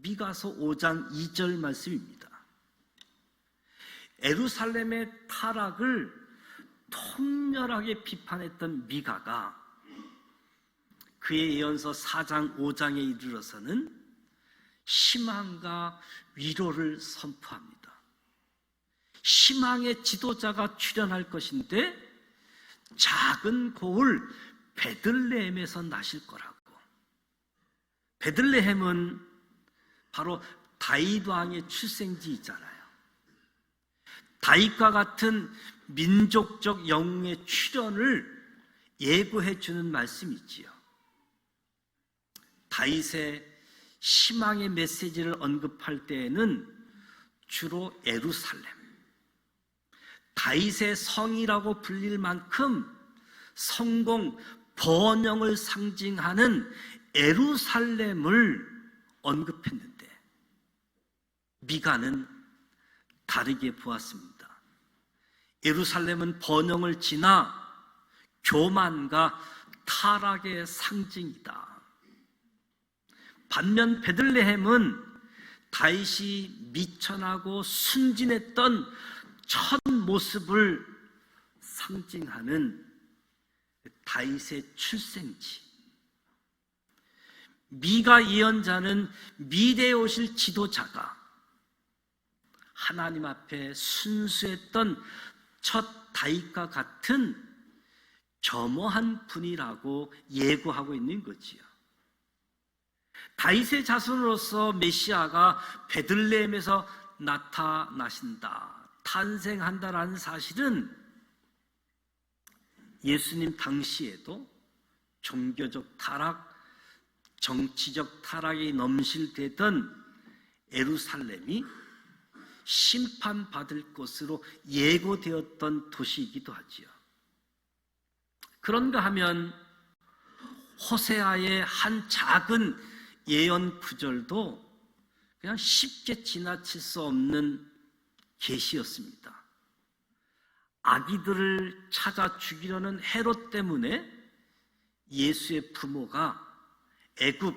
Speaker 5: 미가서 5장 2절 말씀입니다. 예루살렘의 타락을 통렬하게 비판했던 미가가 그의 예언서 4장 5장에 이르러서는 희망과 위로를 선포합니다. 희망의 지도자가 출현할 것인데 작은 고을 베들레헴에서 나실 거라고. 베들레헴은 바로 다윗 왕의 출생지이잖아요. 다윗과 같은 민족적 영웅의 출현을 예고해 주는 말씀이지요. 다윗의 희망의 메시지를 언급할 때에는 주로 예루살렘, 다윗의 성이라고 불릴 만큼 성공, 번영을 상징하는 예루살렘을 언급했는데 미가는 다르게 보았습니다. 예루살렘은 번영을 지나 교만과 타락의 상징이다. 반면 베들레헴은 다윗이 미천하고 순진했던 첫 모습을 상징하는 다윗의 출생지. 미가 예언자는 미래에 오실 지도자가 하나님 앞에 순수했던 첫 다윗과 같은 겸허한 분이라고 예고하고 있는 거지요. 다윗의 자손으로서 메시아가 베들레헴에서 나타나신다, 탄생한다라는 사실은 예수님 당시에도 종교적 타락, 정치적 타락이 넘실대던 예루살렘이 심판받을 것으로 예고되었던 도시이기도 하지요. 그런가 하면 호세아의 한 작은 예언 구절도 그냥 쉽게 지나칠 수 없는 계시였습니다. 아기들을 찾아 죽이려는 헤롯 때문에 예수의 부모가 애굽,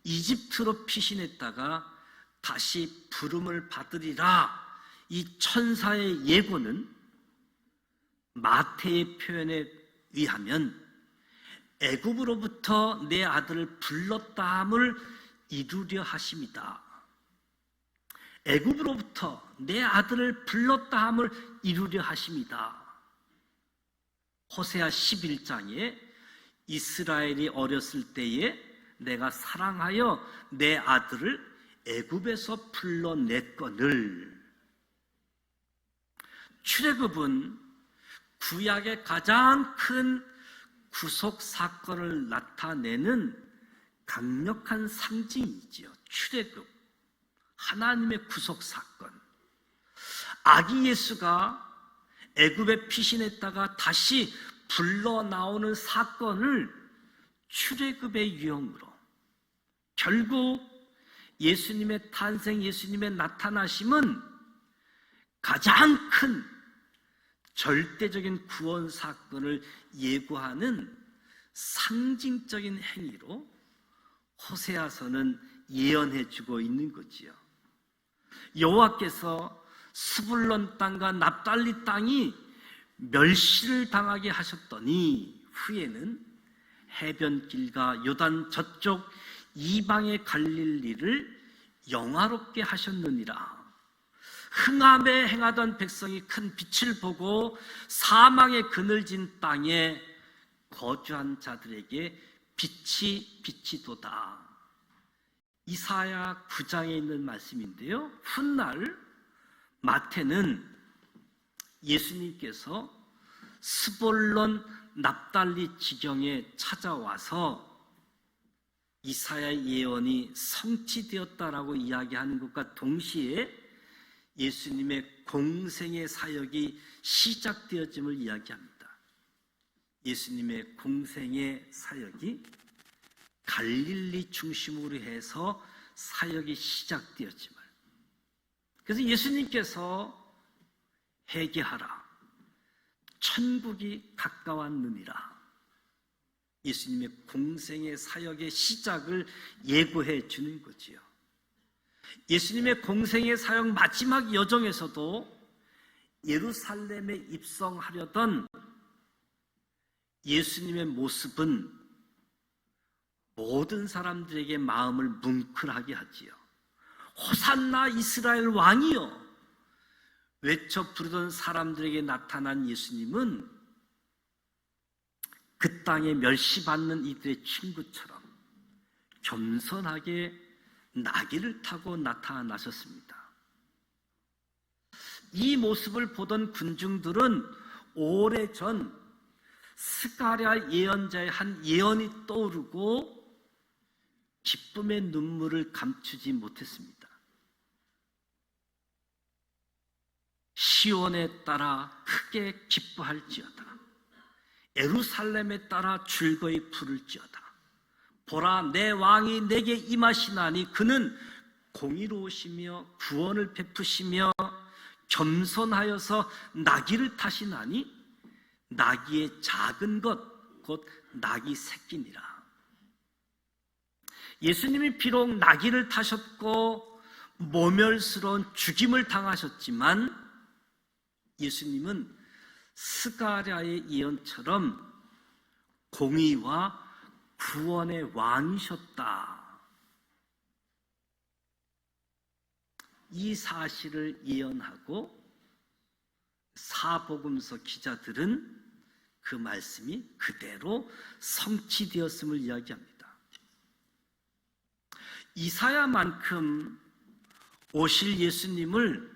Speaker 5: 이집트로 피신했다가 다시 부름을 받으리라. 이 천사의 예고는 마태의 표현에 의하면 애굽으로부터 내 아들을 불렀다함을 이루려 하심이다. 애굽으로부터 내 아들을 불렀다함을 이루려 하심이다. 호세아 11장에 이스라엘이 어렸을 때에 내가 사랑하여 내 아들을 애굽에서 불러냈거늘. 출애굽은 구약의 가장 큰 구속 사건을 나타내는 강력한 상징이지요. 출애굽, 하나님의 구속 사건. 아기 예수가 애굽에 피신했다가 다시 불러 나오는 사건을 출애굽의 유형으로, 결국 예수님의 탄생, 예수님의 나타나심은 가장 큰 절대적인 구원 사건을 예고하는 상징적인 행위로 호세아서는 예언해 주고 있는 거지요. 여호와께서 스불론 땅과 납달리 땅이 멸시를 당하게 하셨더니 후에는 해변길과 요단 저쪽 이방의 갈릴리를 영화롭게 하셨느니라. 흥함에 행하던 백성이 큰 빛을 보고 사망의 그늘진 땅에 거주한 자들에게 빛이 비치도다. 이사야 9장에 있는 말씀인데요. 훗날 마태는 예수님께서 스볼론 납달리 지경에 찾아와서 이사야의 예언이 성취되었다라고 이야기하는 것과 동시에 예수님의 공생의 사역이 시작되어짐을 이야기합니다. 예수님의 공생의 사역이 갈릴리 중심으로 해서 사역이 시작되었지만, 그래서 예수님께서 회개하라, 천국이 가까웠느니라, 예수님의 공생의 사역의 시작을 예고해 주는 거지요. 예수님의 공생의 사역 마지막 여정에서도 예루살렘에 입성하려던 예수님의 모습은 모든 사람들에게 마음을 뭉클하게 하지요. 호산나 이스라엘 왕이여 외쳐 부르던 사람들에게 나타난 예수님은 그 땅에 멸시받는 이들의 친구처럼 겸손하게 나귀를 타고 나타나셨습니다. 이 모습을 보던 군중들은 오래전 스가랴 예언자의 한 예언이 떠오르고 기쁨의 눈물을 감추지 못했습니다. 시온에 따라 크게 기뻐할지어다. 예루살렘에 따라 즐거이 부를지어다. 보라, 내 왕이 내게 임하시나니 그는 공의로우시며 구원을 베푸시며 겸손하여서 나귀를 타시나니 나귀의 작은 것 곧 나귀 새끼니라. 예수님이 비록 나귀를 타셨고 모멸스러운 죽임을 당하셨지만 예수님은 스가랴의 예언처럼 공의와 구원의 왕이셨다. 이 사실을 예언하고 사복음서 기자들은 그 말씀이 그대로 성취되었음을 이야기합니다. 이사야만큼 오실 예수님을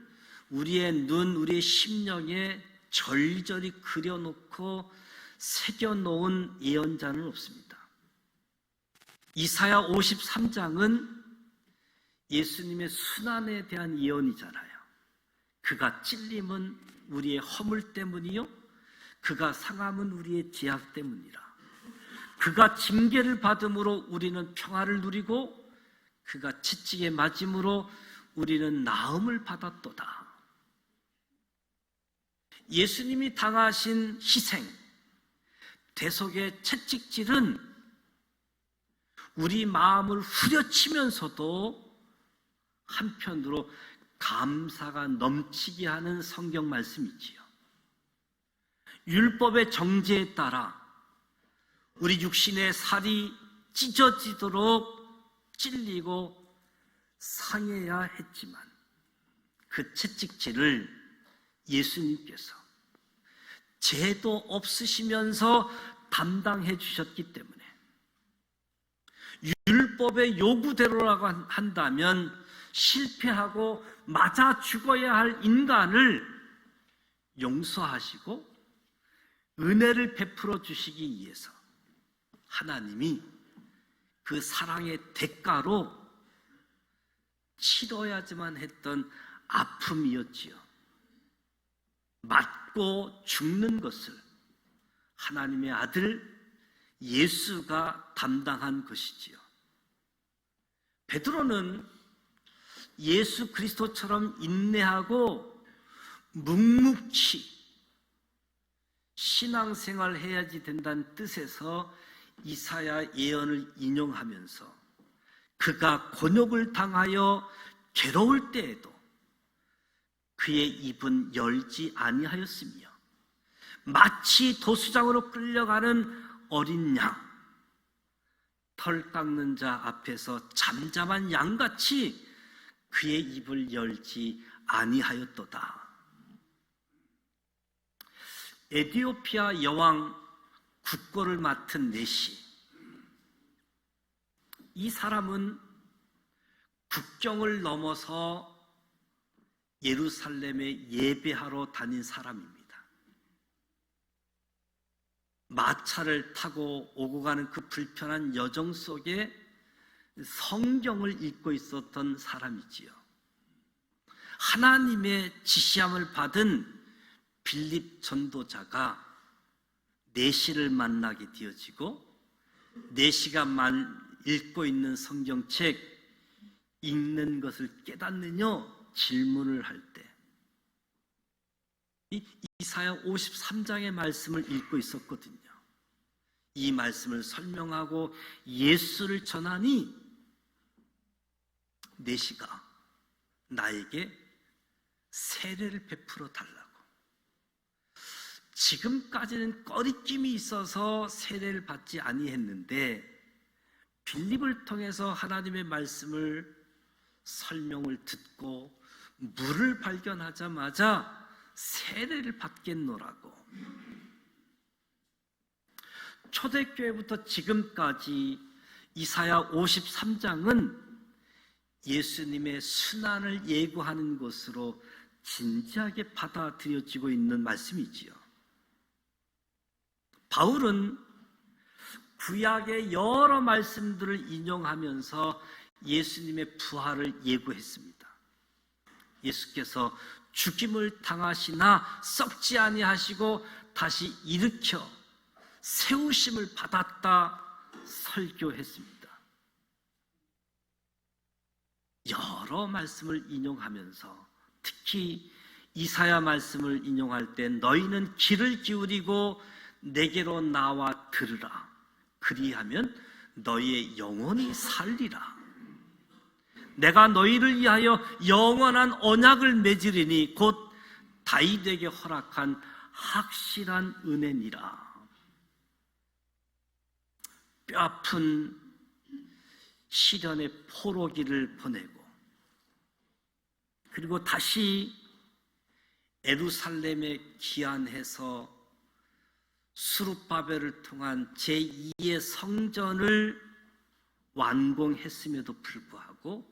Speaker 5: 우리의 눈, 우리의 심령에 절절히 그려놓고 새겨놓은 예언자는 없습니다. 이사야 53장은 예수님의 순환에 대한 예언이잖아요. 그가 찔림은 우리의 허물 때문이요 그가 상함은 우리의 죄악 때문이라. 그가 징계를 받음으로 우리는 평화를 누리고 그가 채찍에 맞음으로 우리는 나음을 받았도다. 예수님이 당하신 희생, 대속의 채찍질은 우리 마음을 후려치면서도 한편으로 감사가 넘치게 하는 성경 말씀이지요. 율법의 정죄에 따라 우리 육신의 살이 찢어지도록 찔리고 상해야 했지만 그 채찍질을 예수님께서 죄도 없으시면서 담당해 주셨기 때문에 율법의 요구대로라고 한다면 실패하고 맞아 죽어야 할 인간을 용서하시고 은혜를 베풀어 주시기 위해서 하나님이 그 사랑의 대가로 치러야지만 했던 아픔이었지요. 맞고 죽는 것을 하나님의 아들 예수가 담당한 것이지요. 베드로는 예수 그리스도처럼 인내하고 묵묵히 신앙생활 해야지 된다는 뜻에서 이사야 예언을 인용하면서 그가 곤욕을 당하여 괴로울 때에도 그의 입은 열지 아니하였으며 마치 도수장으로 끌려가는 어린 양, 털 깎는 자 앞에서 잠잠한 양같이 그의 입을 열지 아니하였도다. 에티오피아 여왕 국거를 맡은 네시, 이 사람은 국경을 넘어서 예루살렘에 예배하러 다닌 사람입니다. 마차를 타고 오고 가는 그 불편한 여정 속에 성경을 읽고 있었던 사람이지요. 하나님의 지시함을 받은 빌립 전도자가 네시를 만나게 되어지고, 네시가 읽고 있는 성경책 읽는 것을 깨닫느냐 질문을 할 때 이사야 53장의 말씀을 읽고 있었거든요. 이 말씀을 설명하고 예수를 전하니 네시가 나에게 세례를 베풀어 달라고. 지금까지는 꺼리낌이 있어서 세례를 받지 아니했는데 빌립을 통해서 하나님의 말씀을 설명을 듣고 물을 발견하자마자 세례를 받겠노라고. 초대교회부터 지금까지 이사야 53장은 예수님의 순환을 예고하는 것으로 진지하게 받아들여지고 있는 말씀이지요. 바울은 구약의 여러 말씀들을 인용하면서 예수님의 부활을 예고했습니다. 예수께서 죽임을 당하시나 썩지 아니하시고 다시 일으켜 세우심을 받았다 설교했습니다. 여러 말씀을 인용하면서 특히 이사야 말씀을 인용할 때 너희는 귀를 기울이고 내게로 나와 들으라. 그리하면 너희의 영혼이 살리라. 내가 너희를 위하여 영원한 언약을 맺으리니 곧 다윗에게 허락한 확실한 은혜니라. 뼈아픈 시련의 포로기를 보내고 그리고 다시 예루살렘에 귀환해서 수룹바벨을 통한 제2의 성전을 완공했음에도 불구하고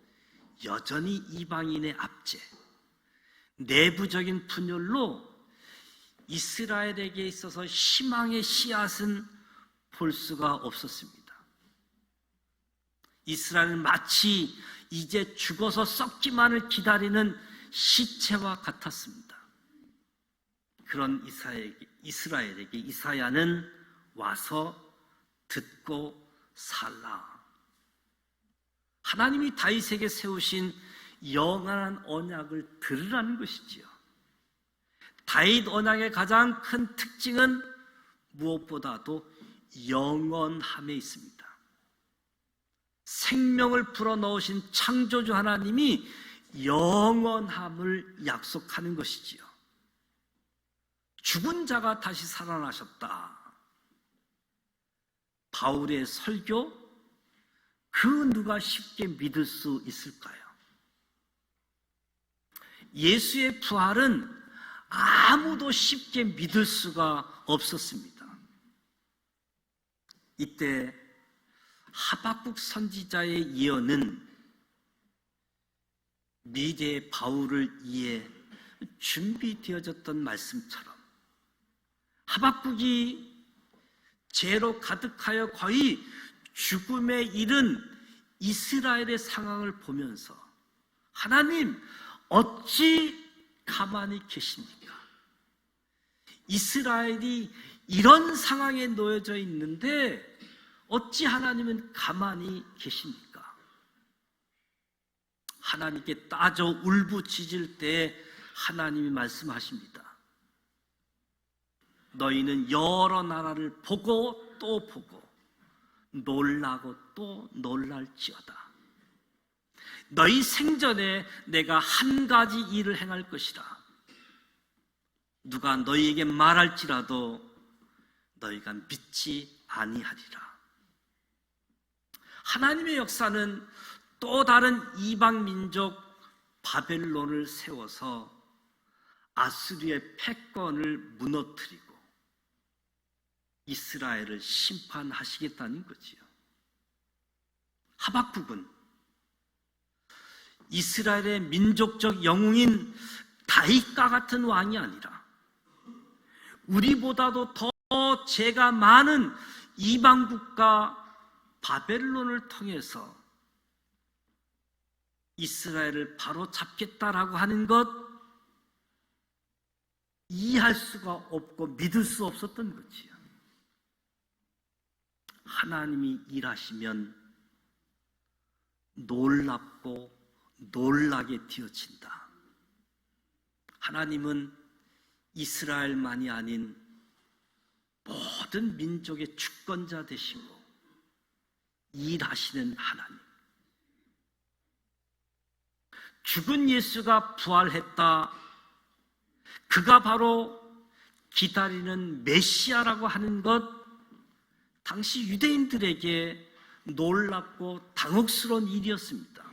Speaker 5: 여전히 이방인의 압제, 내부적인 분열로 이스라엘에게 있어서 희망의 씨앗은 볼 수가 없었습니다. 이스라엘은 마치 이제 죽어서 썩기만을 기다리는 시체와 같았습니다. 그런 이스라엘에게 이사야는 와서 듣고 살라. 하나님이 다윗에게 세우신 영원한 언약을 들으라는 것이지요. 다윗 언약의 가장 큰 특징은 무엇보다도 영원함에 있습니다. 생명을 불어넣으신 창조주 하나님이 영원함을 약속하는 것이지요. 죽은 자가 다시 살아나셨다. 바울의 설교, 그 누가 쉽게 믿을 수 있을까요? 예수의 부활은 아무도 쉽게 믿을 수가 없었습니다. 이때 하박국 선지자의 예언은 미래의 바울을 위해 준비되어졌던 말씀처럼 하박국이 죄로 가득하여 거의 죽음에 이른 이스라엘의 상황을 보면서 하나님 어찌 가만히 계십니까? 이스라엘이 이런 상황에 놓여져 있는데 어찌 하나님은 가만히 계십니까? 하나님께 따져 울부짖을 때 하나님이 말씀하십니다. 너희는 여러 나라를 보고 또 보고 놀라고 또 놀랄지어다. 너희 생전에 내가 한 가지 일을 행할 것이라. 누가 너희에게 말할지라도 너희가 믿지 아니하리라. 하나님의 역사는 또 다른 이방 민족 바벨론을 세워서 아수르의 패권을 무너뜨리고 이스라엘을 심판하시겠다는 거지요. 하박국은 이스라엘의 민족적 영웅인 다윗과 같은 왕이 아니라 우리보다도 더 죄가 많은 이방국가 바벨론을 통해서 이스라엘을 바로 잡겠다라고 하는 것, 이해할 수가 없고 믿을 수 없었던 거지요. 하나님이 일하시면 놀랍고 놀라게 되어진다. 하나님은 이스라엘만이 아닌 모든 민족의 주권자 되시고 일하시는 하나님. 죽은 예수가 부활했다. 그가 바로 기다리는 메시아라고 하는 것, 당시 유대인들에게 놀랍고 당혹스러운 일이었습니다.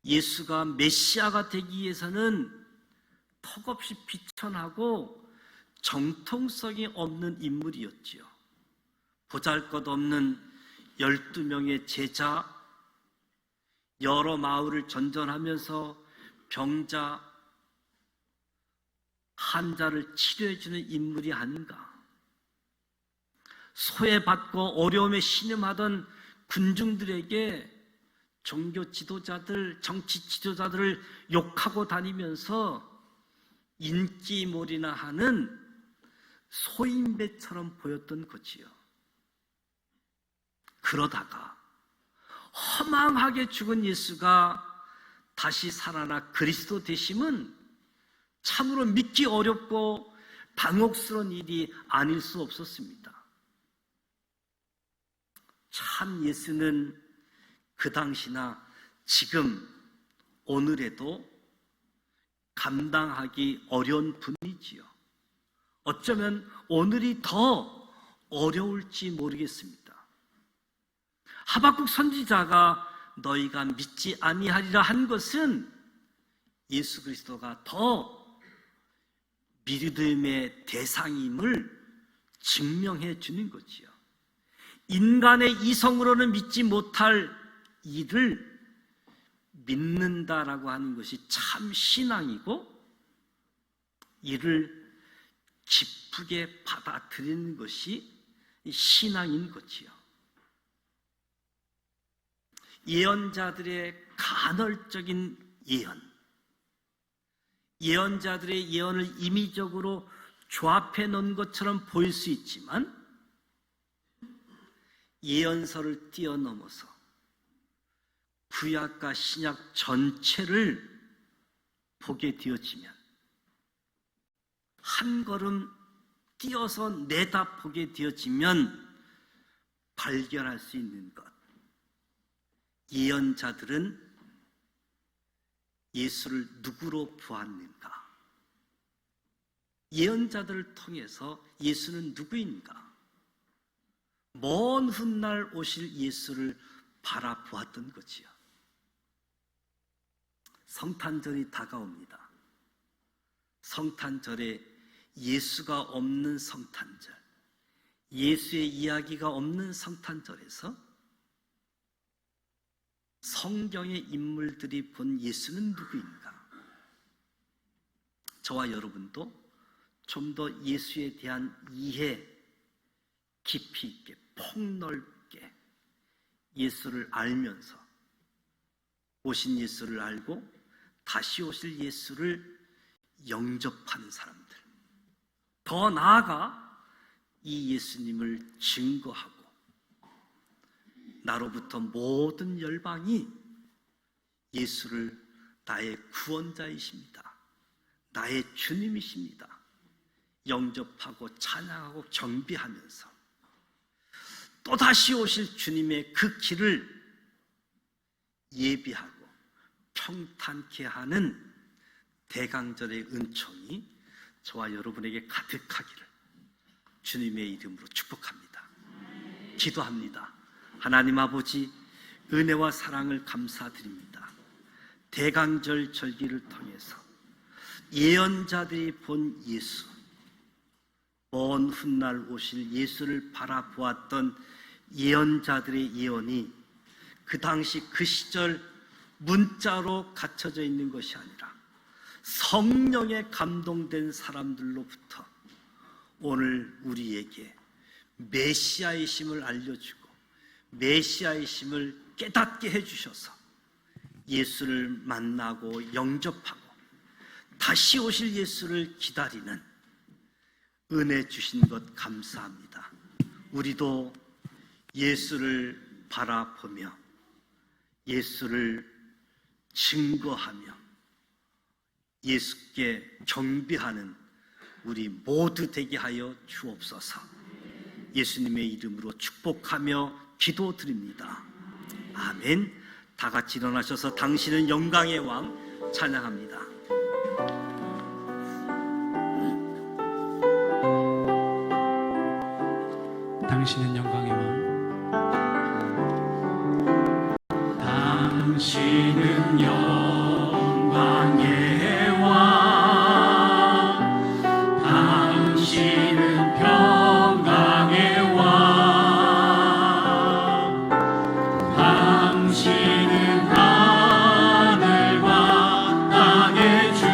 Speaker 5: 예수가 메시아가 되기 위해서는 턱없이 비천하고 정통성이 없는 인물이었지요. 보잘것없는 12명의 제자, 여러 마을을 전전하면서 병자, 환자를 치료해주는 인물이 아닌가. 소외받고 어려움에 신음하던 군중들에게 종교 지도자들, 정치 지도자들을 욕하고 다니면서 인기몰이나 하는 소인배처럼 보였던 거지요. 그러다가 허망하게 죽은 예수가 다시 살아나 그리스도 되심은 참으로 믿기 어렵고 당혹스러운 일이 아닐 수 없었습니다. 참 예수는 그 당시나 지금 오늘에도 감당하기 어려운 분이지요. 어쩌면 오늘이 더 어려울지 모르겠습니다. 하박국 선지자가 너희가 믿지 아니하리라 한 것은 예수 그리스도가 더 믿음의 대상임을 증명해 주는 거지요. 인간의 이성으로는 믿지 못할 일을 믿는다라고 하는 것이 참 신앙이고, 이를 기쁘게 받아들이는 것이 신앙인 거지요. 예언자들의 간헐적인 예언, 예언자들의 예언을 임의적으로 조합해 놓은 것처럼 보일 수 있지만 예언서를 뛰어넘어서 구약과 신약 전체를 보게 되어지면, 한 걸음 뛰어서 내다보게 되어지면 발견할 수 있는 것, 예언자들은 예수를 누구로 보았는가? 예언자들을 통해서 예수는 누구인가? 먼 훗날 오실 예수를 바라보았던 거지요. 성탄절이 다가옵니다. 성탄절에 예수가 없는 성탄절, 예수의 이야기가 없는 성탄절에서 성경의 인물들이 본 예수는 누구인가? 저와 여러분도 좀 더 예수에 대한 이해 깊이 있게 폭넓게 예수를 알면서 오신 예수를 알고 다시 오실 예수를 영접하는 사람들, 더 나아가 이 예수님을 증거하고 나로부터 모든 열방이 예수를 나의 구원자이십니다. 나의 주님이십니다. 영접하고 찬양하고 경배하면서 또다시 오실 주님의 그 길을 예비하고 평탄케 하는 대강절의 은총이 저와 여러분에게 가득하기를 주님의 이름으로 축복합니다. 기도합니다. 하나님 아버지, 은혜와 사랑을 감사드립니다. 대강절 절기를 통해서 예언자들이 본 예수, 먼 훗날 오실 예수를 바라보았던 예언자들의 예언이 그 당시 그 시절 문자로 갖춰져 있는 것이 아니라 성령에 감동된 사람들로부터 오늘 우리에게 메시아이심을 알려주고 메시아이심을 깨닫게 해주셔서 예수를 만나고 영접하고 다시 오실 예수를 기다리는 은혜 주신 것 감사합니다. 우리도 예수를 바라보며 예수를 증거하며 예수께 경배하는 우리 모두 되게 하여 주옵소서. 예수님의 이름으로 축복하며 기도드립니다. 아멘. 다 같이 일어나셔서 당신은 영광의 왕 찬양합니다.
Speaker 1: 당신은 영광의 왕. 당신은 영광의 왕. 당신은 평강의 왕. 당신은 하늘과 땅의 주.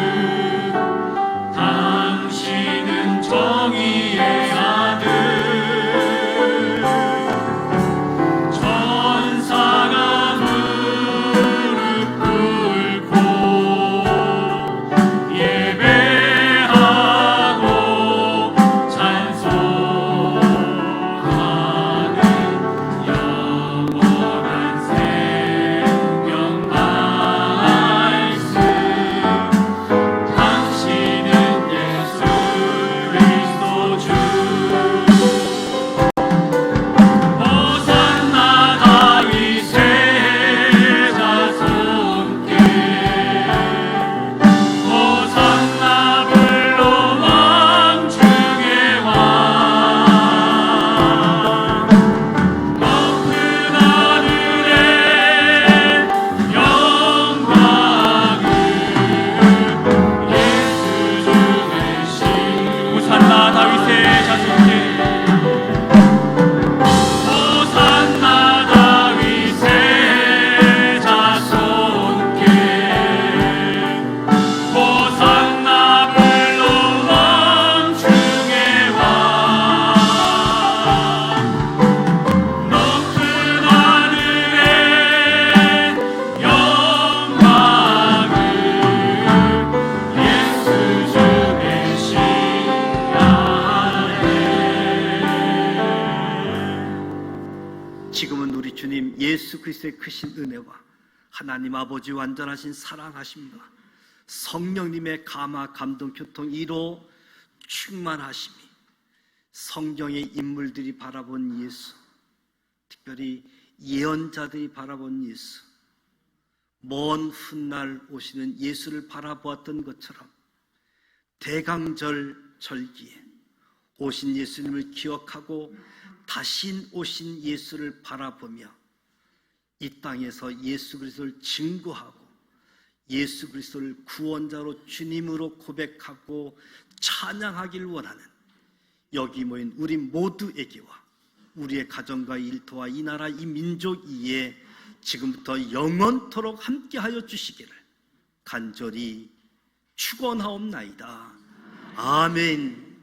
Speaker 1: 당신은 정의의 아들. 천사가 무릎 꿇고 예배하고 찬송하는 영원한 생명 말씀. 당신은 예수 그리스도 주. 호산나 다윗의 자손께. 호산나 불로 왕 중의 왕. 높은 하늘에 영광을 예수 중의 신. 호산나 다윗의 자손께. 호산나 다윗의 자손께. 호산나 불로 왕 중의 왕. 높은 하늘에 영광을 예수 중의 신 아멘.
Speaker 5: 지금은 우리 주님 예수 그리스도의 크신 은혜와 하나님 아버지 완전하신 사랑하심과 성령님의 감화 감동 교통 이로 충만하심이 성경의 인물들이 바라본 예수, 특별히 예언자들이 바라본 예수, 먼 훗날 오시는 예수를 바라보았던 것처럼 대강절 절기에 오신 예수님을 기억하고 다시 오신 예수를 바라보며 이 땅에서 예수 그리스도를 증거하고 예수 그리스도를 구원자로 주님으로 고백하고 찬양하길 원하는 여기 모인 우리 모두에게와 우리의 가정과 일터와 이 나라 이 민족 이에 지금부터 영원토록 함께하여 주시기를 간절히 축원하옵나이다. 아멘.